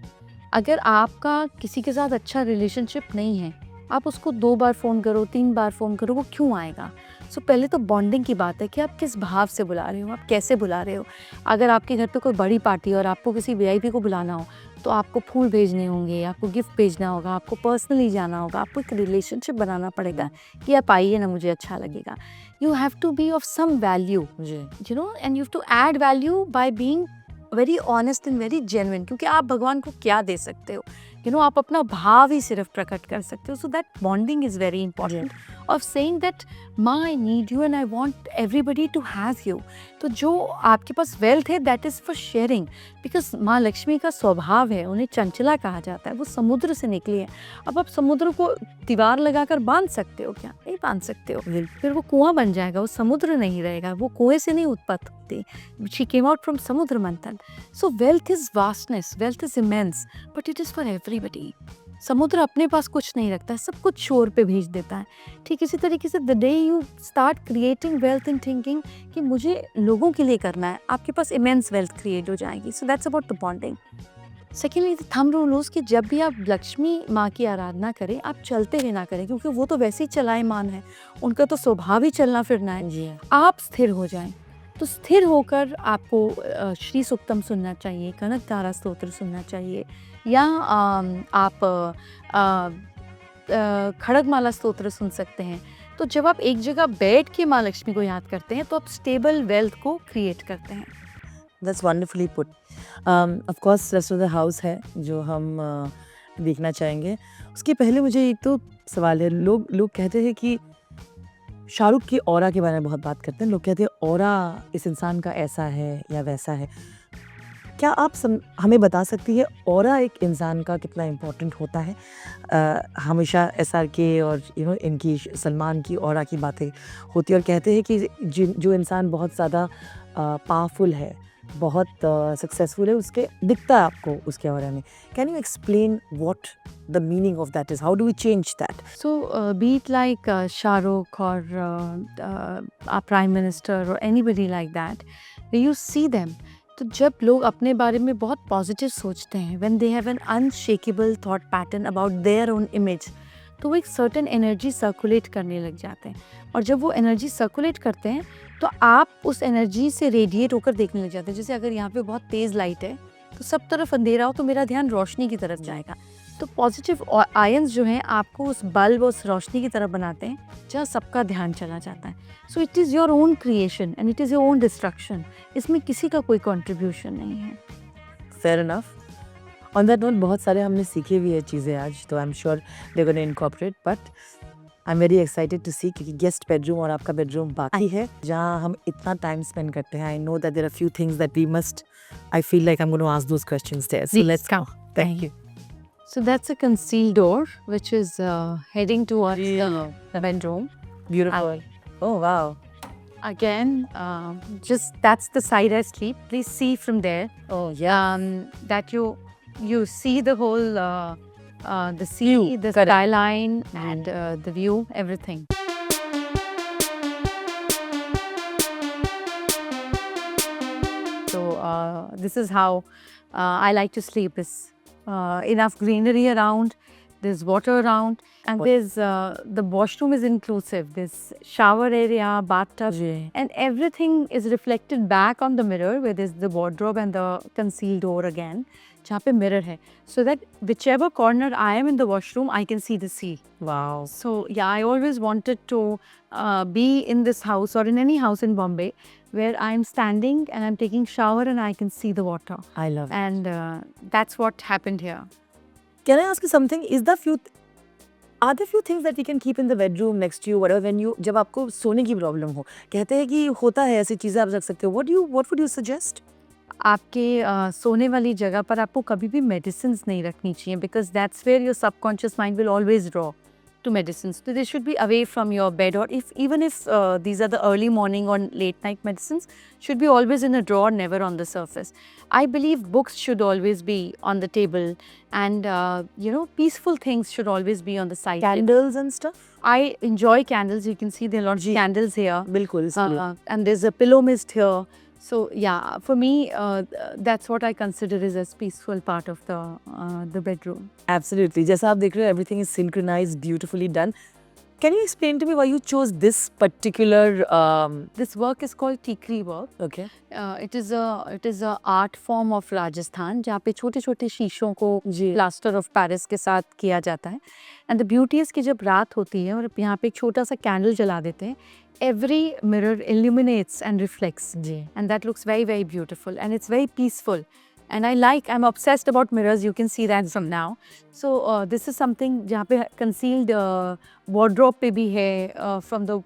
अगर आपका किसी के साथ अच्छा रिलेशनशिप नहीं है, आप उसको 2 बार फ़ोन करो, 3 बार फ़ोन करो, वो क्यों आएगा? सो पहले तो बॉन्डिंग की बात है कि आप किस भाव से बुला रहे हो, आप कैसे बुला रहे हो। अगर आपके घर पे कोई बड़ी पार्टी है और आपको किसी वीआईपी को बुलाना हो, तो आपको फूल भेजने होंगे, आपको गिफ्ट भेजना होगा, आपको पर्सनली जाना होगा, आपको एक रिलेशनशिप बनाना पड़ेगा कि आप आइए ना, मुझे अच्छा लगेगा। You have to be of some value, you know, and you have to add value by being very honest and very genuine. क्योंकि आप भगवान को क्या दे सकते हो, यू नो, आप अपना भाव ही सिर्फ प्रकट कर सकते हो। So that bonding is very important of saying that माँ I need you and I want everybody to have you. तो जो आपके पास वेल्थ है that is for sharing, because माँ लक्ष्मी का स्वभाव है, उन्हें चंचला कहा जाता है, वो समुद्र से निकली है। अब आप समुद्र को दीवार लगाकर बांध सकते हो क्या? नहीं बांध सकते हो, फिर वो कुआं बन जाएगा, वो समुद्र नहीं रहेगा, वो कुएं से नहीं उत्पत्ति होती। शी केम आउट फ्रॉम समुद्र मंथन। सो wealth is vastness, wealth is immense, but it is for everybody. समुद्र अपने पास कुछ नहीं रखता है, सब कुछ शोर पे भेज देता है। ठीक इसी तरीके से the day you start creating wealth in thinking कि मुझे लोगों के लिए करना है, आपके पास इमेंस वेल्थ क्रिएट हो जाएगी। So that's about the bonding. Secondly the thumb rule is कि जब भी आप लक्ष्मी माँ की आराधना करें, आप चलते हुए ना करें, क्योंकि वो तो वैसे ही चलायमान है, उनका तो स्वभाव ही चलना फिरना है। आप स्थिर हो जाएं। तो स्थिर होकर आपको श्री सुक्तम सुनना चाहिए, कनक तारा स्तोत्र सुनना चाहिए, या आप खड़गमाला स्तोत्र सुन सकते हैं। तो जब आप एक जगह बैठ के माँ लक्ष्मी को याद करते हैं तो आप स्टेबल वेल्थ को क्रिएट करते हैं। That's wonderfully put. Of course, rest of the house है जो हम देखना चाहेंगे। उसके पहले मुझे एक तो सवाल है, लोग कहते हैं कि शाहरुख की ऑरा के बारे में बहुत बात करते हैं। लोग कहते हैं ऑरा इस इंसान का ऐसा है या वैसा है। क्या आप हमें बता सकती है ऑरा एक इंसान का कितना इम्पोर्टेंट होता है? हमेशा SRK और इनकी सलमान की ऑरा की बातें होती है और कहते हैं कि जो इंसान बहुत ज़्यादा पावरफुल है, बहुत सक्सेसफुल है, उसके दिखता है आपको उसके ऑरा में। Can you explain what the meaning of that is? How do we change that? So, be it like Shah Rukh or our Prime Minister or anybody like that, when you see them, तो जब लोग अपने बारे में बहुत positive सोचते हैं, when they have an unshakable thought pattern about their own image, तो वो एक सर्टेन एनर्जी सर्कुलेट करने लग जाते हैं। और जब वो एनर्जी सर्कुलेट करते हैं तो आप उस एनर्जी से रेडिएट होकर देखने लग जाते हैं। जैसे अगर यहाँ पे बहुत तेज़ लाइट है तो सब तरफ अंधेरा हो तो मेरा ध्यान रोशनी की तरफ जाएगा। तो पॉजिटिव आयंस जो हैं आपको उस बल्ब, उस रोशनी की तरफ बनाते हैं जहाँ सबका ध्यान चला जाता है। So it is your own creation and it is your own destruction. इसमें किसी का कोई कंट्रीब्यूशन नहीं है। Fair enough. On that note बहुत सारे हमने सीखे भी है चीज़ें आज, तो I am sure they gonna incorporate, but I am very excited to see, क्योंकि गेस्ट बेडरूम और आपका बेडरूम बाकी है जहाँ हम इतना टाइम स्पेंड करते हैं। I know that there are few things that we must, I feel like I am gonna ask those questions there, so let's go. Thank you. So that's a concealed door which is heading towards the bedroom. Beautiful. Oh wow. Again, just that's the side I sleep. Please see from there. Oh yeah. That you see the whole the sea, View, the correct. skyline, and the view, everything. So this is how I like to sleep. Is enough greenery around, there's water around, and there's the washroom is inclusive. There's shower area, bathtub, and everything is reflected back on the mirror where there's the wardrobe and the concealed door again, जहाँ पे mirror है, so that whichever corner I am in the washroom, I can see the sea. Wow. So yeah, I always wanted to be in this house or in any house in Bombay where I'm standing and I'm taking shower and I can see the water. I love it. And that's what happened here. Can I ask you something? Are there few things that you can keep in the bedroom next to you, whatever, when you, जब आपको सोने की problem हो? कहते हैं कि होता है, ऐसी चीज़ें आप रख सकते हो। What would you suggest? आपके सोने वाली जगह पर आपको कभी भी मेडिसिन नहीं रखनी चाहिए, because that's where your subconscious mind will always draw to medicines. So they should be away from your bed, or even if these are the early morning or late night medicines, should be always in a drawer, never on the surface. I believe books should always be on the table, and peaceful things should always be on the side. Candles and stuff? I enjoy candles. You can see there are lots of candles here. बिल्कुल, इसलिए। And there's a pillow mist here. So yeah, for me, that's what I consider is a peaceful part of the bedroom. Absolutely. जैसा आप देख रहे हो, everything is synchronized, beautifully done. Can you explain to me why you chose this particular? This work is called tikri work. Okay. It is a art form of Rajasthan, जहाँ पे छोटे छोटे शीशों को plaster of Paris के साथ किया जाता है. And the beauty is कि जब रात होती है और यहाँ पे एक छोटा सा कैंडल जला देते हैं, every mirror illuminates and reflects, and that looks very, very beautiful, and it's very peaceful. And I'm obsessed about mirrors. You can see that from now. So this is something जहाँ पे concealed wardrobe पे भी है, from the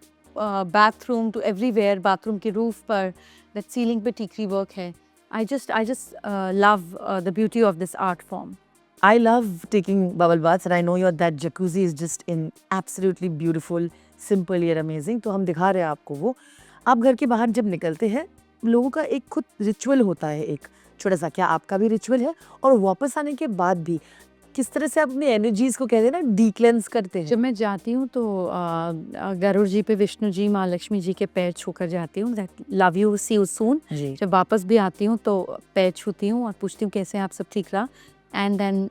bathroom to everywhere. Bathroom के roof पर, that ceiling पे tikri work है. I just love the beauty of this art form. I love taking bubble baths, and I know that jacuzzi is just in absolutely beautiful, simple yet amazing. तो हम दिखा रहे हैं आपको वो। आप घर के बाहर जब निकलते हैं, लोगों का एक खुद रिचुअल होता है, एक छोटा सा। क्या आपका भी रिचुअल है? और वापस आने के बाद भी किस तरह से आप अपनी एनर्जीज को, कहते हैं ना, डीक्लेंस करते हैं? जब मैं जाती हूँ तो गरुड़ जी पे विष्णु जी, माँ लक्ष्मी जी के पैर छूकर जाती हूँ। Love you, see you soon. जब वापस भी आती हूँ तो पैर छूती हूँ और पूछती हूँ कैसे आप, सब ठीक रहा? And then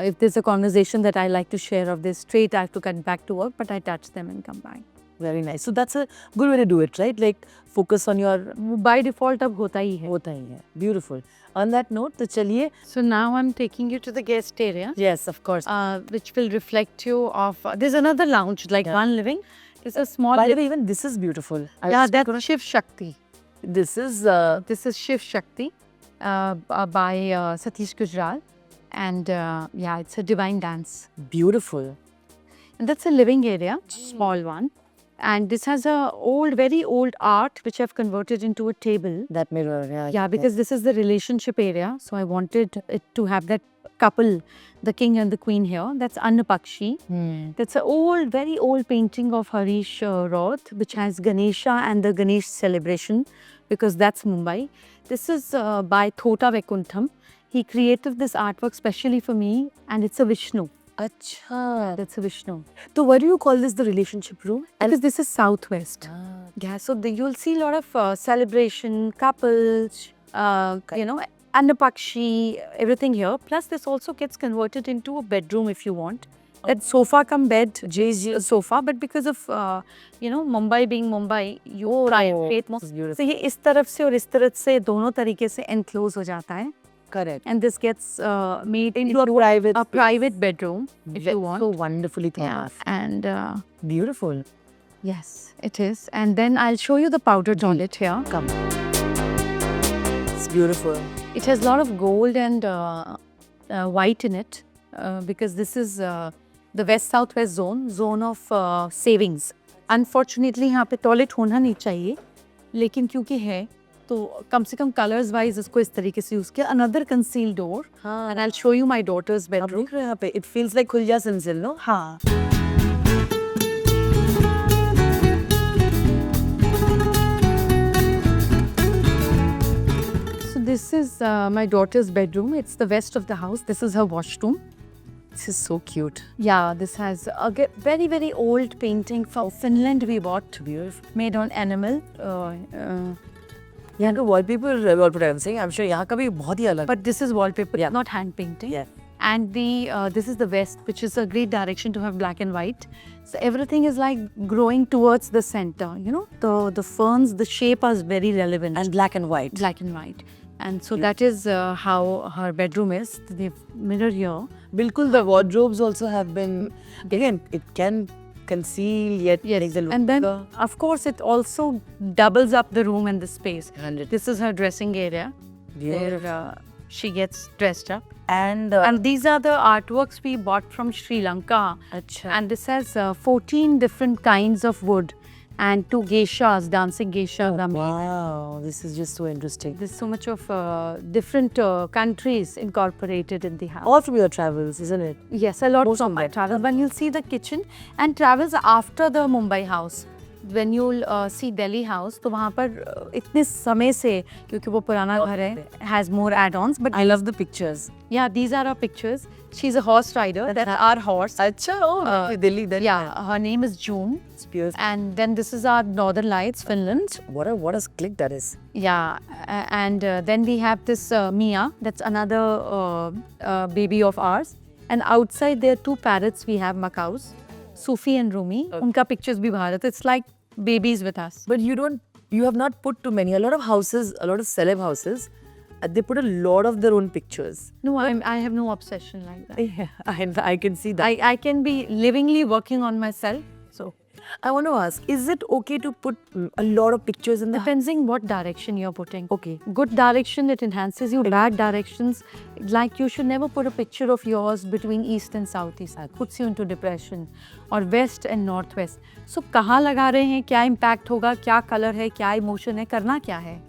if there's a conversation that I like to share of this, straight I have to get back to work, but I touch them and come back. Very nice. So that's a good way to do it, right? Like focus on your By default अब होता ही है. होता ही है. Beautiful. On that note, तो चलिए. So now I'm taking you to the guest area, Yes, of course. which will reflect you of. There's another lounge, like Yeah. one living. It's a small. By the way, even this is beautiful. Yeah, that's Shiv Shakti. This is This is Shiv Shakti by Satish Gujral. And yeah, it's a divine dance. beautiful. And that's a living area, small one. And this has a old, very old art, which I've converted into a table. That mirror, yeah. Yeah, because this is the relationship area. So I wanted it to have that couple, the king and the queen here. That's Annapakshi. That's an old, very old painting of Harish Roth, which has Ganesha and the Ganesh celebration, because that's Mumbai. This is by Thota Vaikuntham. He created this artwork specially for me, and it's a Vishnu. अच्छा. That's a Vishnu. So why do you call this the relationship room? Because this is southwest. Yeah, so you'll see a lot of celebration, couples, you know, Annapakshi, everything here. Plus, this also gets converted into a bedroom if you want. That sofa come bed, sofa, but because of, you know, Mumbai being Mumbai, you private. So ये इस तरफ से और इस तरफ से दोनों तरीके से enclose हो जाता है. Correct. And this gets made Into a private bedroom if you want. So wonderfully thought Yeah, of. and Beautiful. yes, it is. And then I'll show you the powder toilet here. Come. It's beautiful. It has a lot of gold and white in it because this is the west-southwest zone of savings. Unfortunately, यहाँ पे toilet होना नहीं चाहिए, लेकिन क्योंकि है तो कम से कम कलर्स वाइज इसको इस तरीके से यूज किया. Another concealed door. And I'll show you my daughter's आप bedroom. देख रहे हैं यहाँ पे? It feels like खुल जा सिलसिल, no? हाँ. So this is my daughter's bedroom. It's the west of the house. This is her washroom. This is so cute. Yeah, this has a very, very old painting from Finland we bought. Beautiful. Made on enamel. यहाँ का wallpaper I'm saying, I'm sure यहाँ का भी बहुत ही अलग. But this is wallpaper, Yeah. not hand painting. Yeah. And this is the west, which is a great direction to have black and white. So everything is like growing towards the center. You know, the ferns, the shape is very relevant. And black and white. Black and white. And so that is how her bedroom is. The mirror here. बिल्कुल, the wardrobes also have been, again, it can conceal yet make the look. And then, of course, it also doubles up the room and the space. 100. This is her dressing area. Beautiful. Where she gets dressed up. And And these are the artworks we bought from Sri Lanka. अच्छा. And this has 14 different kinds of wood and 2 geishas, dancing geishas. Wow, this is just so interesting. There's so much of different countries incorporated in the house. All from your travels, isn't it? Yes, a lot Most from of my them. travel. When you'll see the kitchen and travels after the Mumbai house. When you'll see Delhi house, तो वहाँ पर इतने समय से, क्योंकि वो पुराना घर है, has more add-ons. But I love the pictures. yeah, these are our pictures. She's a horse rider. That's our horse. अच्छा, oh, Delhi, then. Yeah, her name is June. It's beautiful. And then this is our Northern Lights, Finland. What a click that is. Yeah, and then we have this Mia. That's another baby of ours. And outside there are 2 parrots. We have macaws, Sufi and Rumi. Unka pictures bhi bahar hai. It's like babies with us. But you have not put too many. A lot of houses, a lot of celeb houses, they put a lot of their own pictures. No, I have no obsession like that. Yeah, I can see that. I can be livingly working on myself. So I want to ask, is it okay to put a lot of pictures in the depending what direction you're putting. Okay. Good direction, it enhances you. Bad directions, like you should never put a picture of yours between east and southeast. That puts you into depression. Or west and northwest. So कहाँ लगा रहे हैं, क्या impact होगा, क्या color है, क्या emotion है, करना क्या है.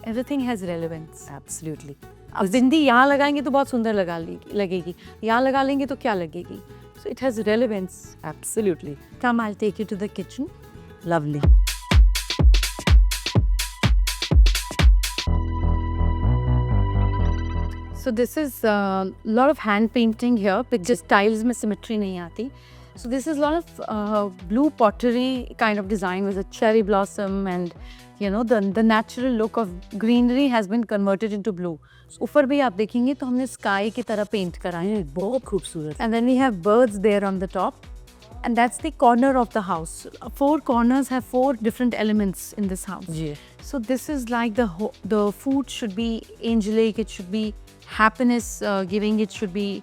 Everything has relevance. Absolutely. अब जिंदी यहाँ लगाएंगे तो बहुत सुंदर लगेगी. यहाँ लगा लेंगे तो क्या लगेगी. So it has relevance. Absolutely. Come, I'll take you to the kitchen. Lovely. So this is a lot of hand painting here, but just tiles में symmetry नहीं आती. So this is a lot of blue pottery kind of design with a cherry blossom and you know the natural look of greenery has been converted into blue. ऊपर भी आप देखेंगे तो हमने sky की तरह paint करा है. बहुत खूबसूरत. And then we have birds there on the top. and that's the corner of the house. 4 corners have 4 different elements in this house. Ji. So this is like the food should be angelic. It should be happiness giving. It should be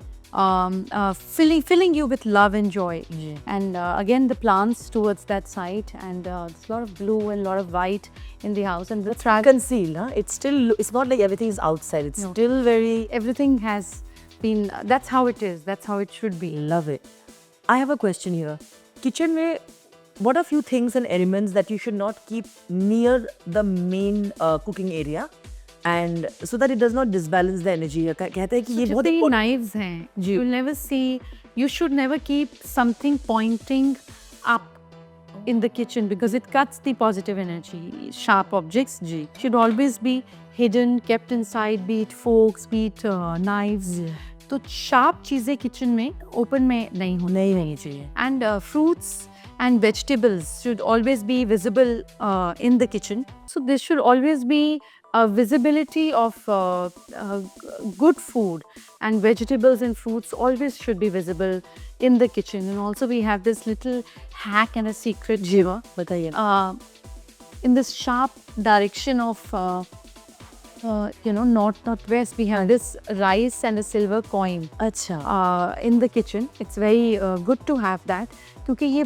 filling you with love and joy. Yeah. And again, the plants towards that side, and there's a lot of blue and a lot of white in the house. And the Concealed, huh? It's not like everything is outside. It's No. still very. everything has been. That's how it is. That's how it should be. Love it. I have a question here. Kitchen में, what are few things and elements that you should not keep near the main cooking area, and so that it does not disbalance the energy? कहते हैं कि ये बहुत जितने important- knives हैं, you'll never see. You should never keep something pointing up in the kitchen because it cuts the positive energy. Sharp objects should always be hidden, kept inside, be it forks, be it knives. तो sharp चीज़ें kitchen में open में नहीं होनी. नहीं चाहिए. And fruits and vegetables should always be visible in the kitchen. So there should always be a visibility of good food, and vegetables and fruits always should be visible in the kitchen. And also we have this little hack and a secret. जीवा बताइए. In this sharp direction of northwest, we have this rice and a silver coin अच्छा. in the kitchen. It's very good to have that, क्योंकि ये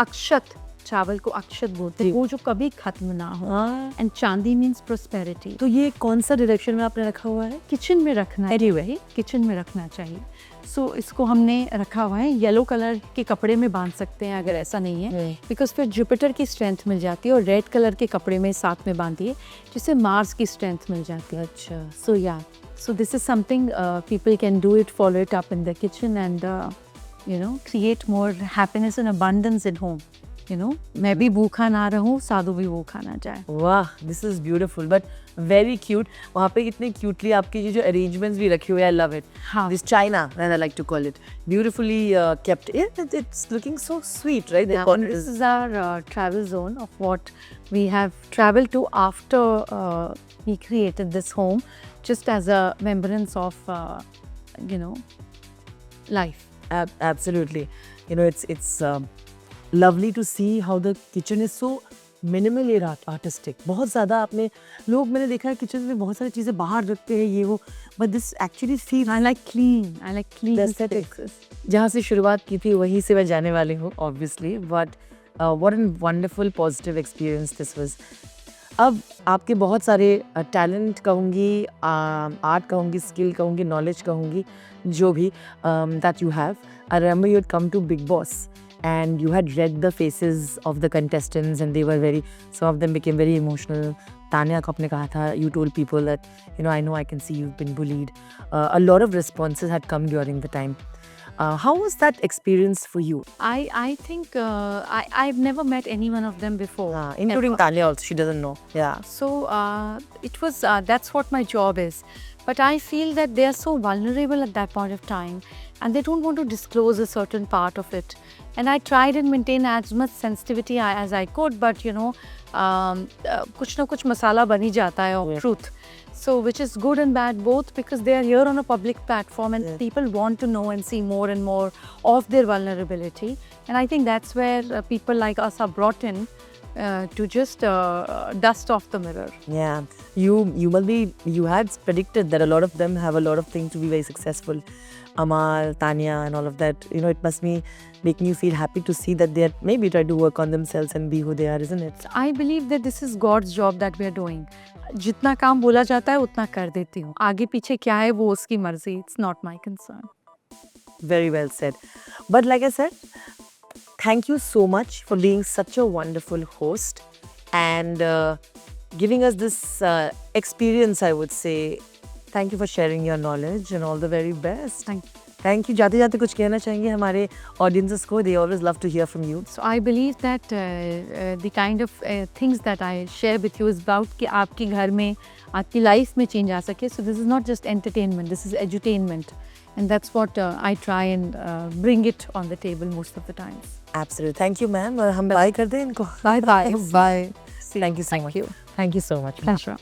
अक्षत, चावल को अक्षत बोलते हैं, वो जो कभी खत्म ना हो. हाँ. एंड चांदी मीन्स प्रोस्पेरिटी. तो ये कौन सा डायरेक्शन में आपने रखा हुआ है? किचन में रखना Anyway. किचन में रखना चाहिए. सो इसको हमने रखा हुआ है. येलो कलर के कपड़े में बांध सकते हैं अगर ऐसा नहीं है, बिकॉज फिर जुपिटर की स्ट्रेंथ मिल जाती है, और रेड कलर के कपड़े में साथ में बांधिए जिससे मार्स की स्ट्रेंथ मिल जाती है. अच्छा. So yeah, so this is something people can do it, follow it up in the kitchen, and create more happiness and abundance in home. मैं भी भूखा ना रहूं, साधु भी भूखा ना जाए. वाह, this is beautiful but very cute. वहाँ पे इतने क्यूटली आपके ये जो अरेंजमेंट्स भी रखे हुए हैं, आई लव इट. हाँ. This china, and I like to call it, beautifully kept. It's looking so sweet, right? The Now, corner this is- is our travel zone of what we have traveled to after we created this home, just as a remembrance of life. Absolutely. It's lovely to see how the kitchen is so minimal and artistic. बहुत ज़्यादा आपने लोग, मैंने देखा है kitchen में बहुत सारी चीज़ें बाहर रखते हैं ये वो, but this actually feels I like clean. I like clean the aesthetics. spaces. जहाँ से शुरुआत की थी वहीं से मैं जाने वाली हूँ obviously, but what a wonderful positive experience this was. अब आपके बहुत सारे टैलेंट कहूँगी, आर्ट कहूँगी, स्किल कहूँगी, नॉलेज कहूँगी, जो भी that you have. I remember you had come to Big Boss and you had read the faces of the contestants and they were some of them became very emotional. Tanya को आपने कहा था, you told people that, I know I can see you've been bullied. A lot of responses had come during the time. How was that experience for you? I think I've never met any one of them before. Including Ever. Tanya also, she doesn't know. Yeah. So it was, that's what my job is. But I feel that they are so vulnerable at that point of time, and they don't want to disclose a certain part of it. And I tried and maintain as much sensitivity as I could, but कुछ ना कुछ मसाला बन ही जाता है of truth. So which is good and bad both, because they are here on a public platform and people want to know and see more and more of their vulnerability. And I think that's where people like us are brought in to just dust off the mirror. Yeah, you had predicted that a lot of them have a lot of things to be very successful. Amal, Tanya and all of that, it must be making you feel happy to see that they are maybe trying to work on themselves and be who they are, isn't it? I believe that this is God's job that we are doing. जितना काम बोला जाता है उतना कर देती हूँ. आगे पीछे क्या है वो उसकी मर्जी. It's not my concern. Very well said. But like I said, thank you so much for being such a wonderful host and giving us this experience, I would say. Thank you for sharing your knowledge and all the very best. Thank you. जाते जाते कुछ कहना चाहेंगे हमारे audiences को? They always love to hear from you. So I believe that the kind of things that I share with you is about कि आपके घर में, आपकी life में change आ सके. So this is not just entertainment, this is edutainment. And that's what I try and bring it on the table most of the times. Absolutely. Thank you, ma'am. और हम bye कर दें इनको. Bye bye. Bye. Thank you so much. you. Thank you so much. Pleasure.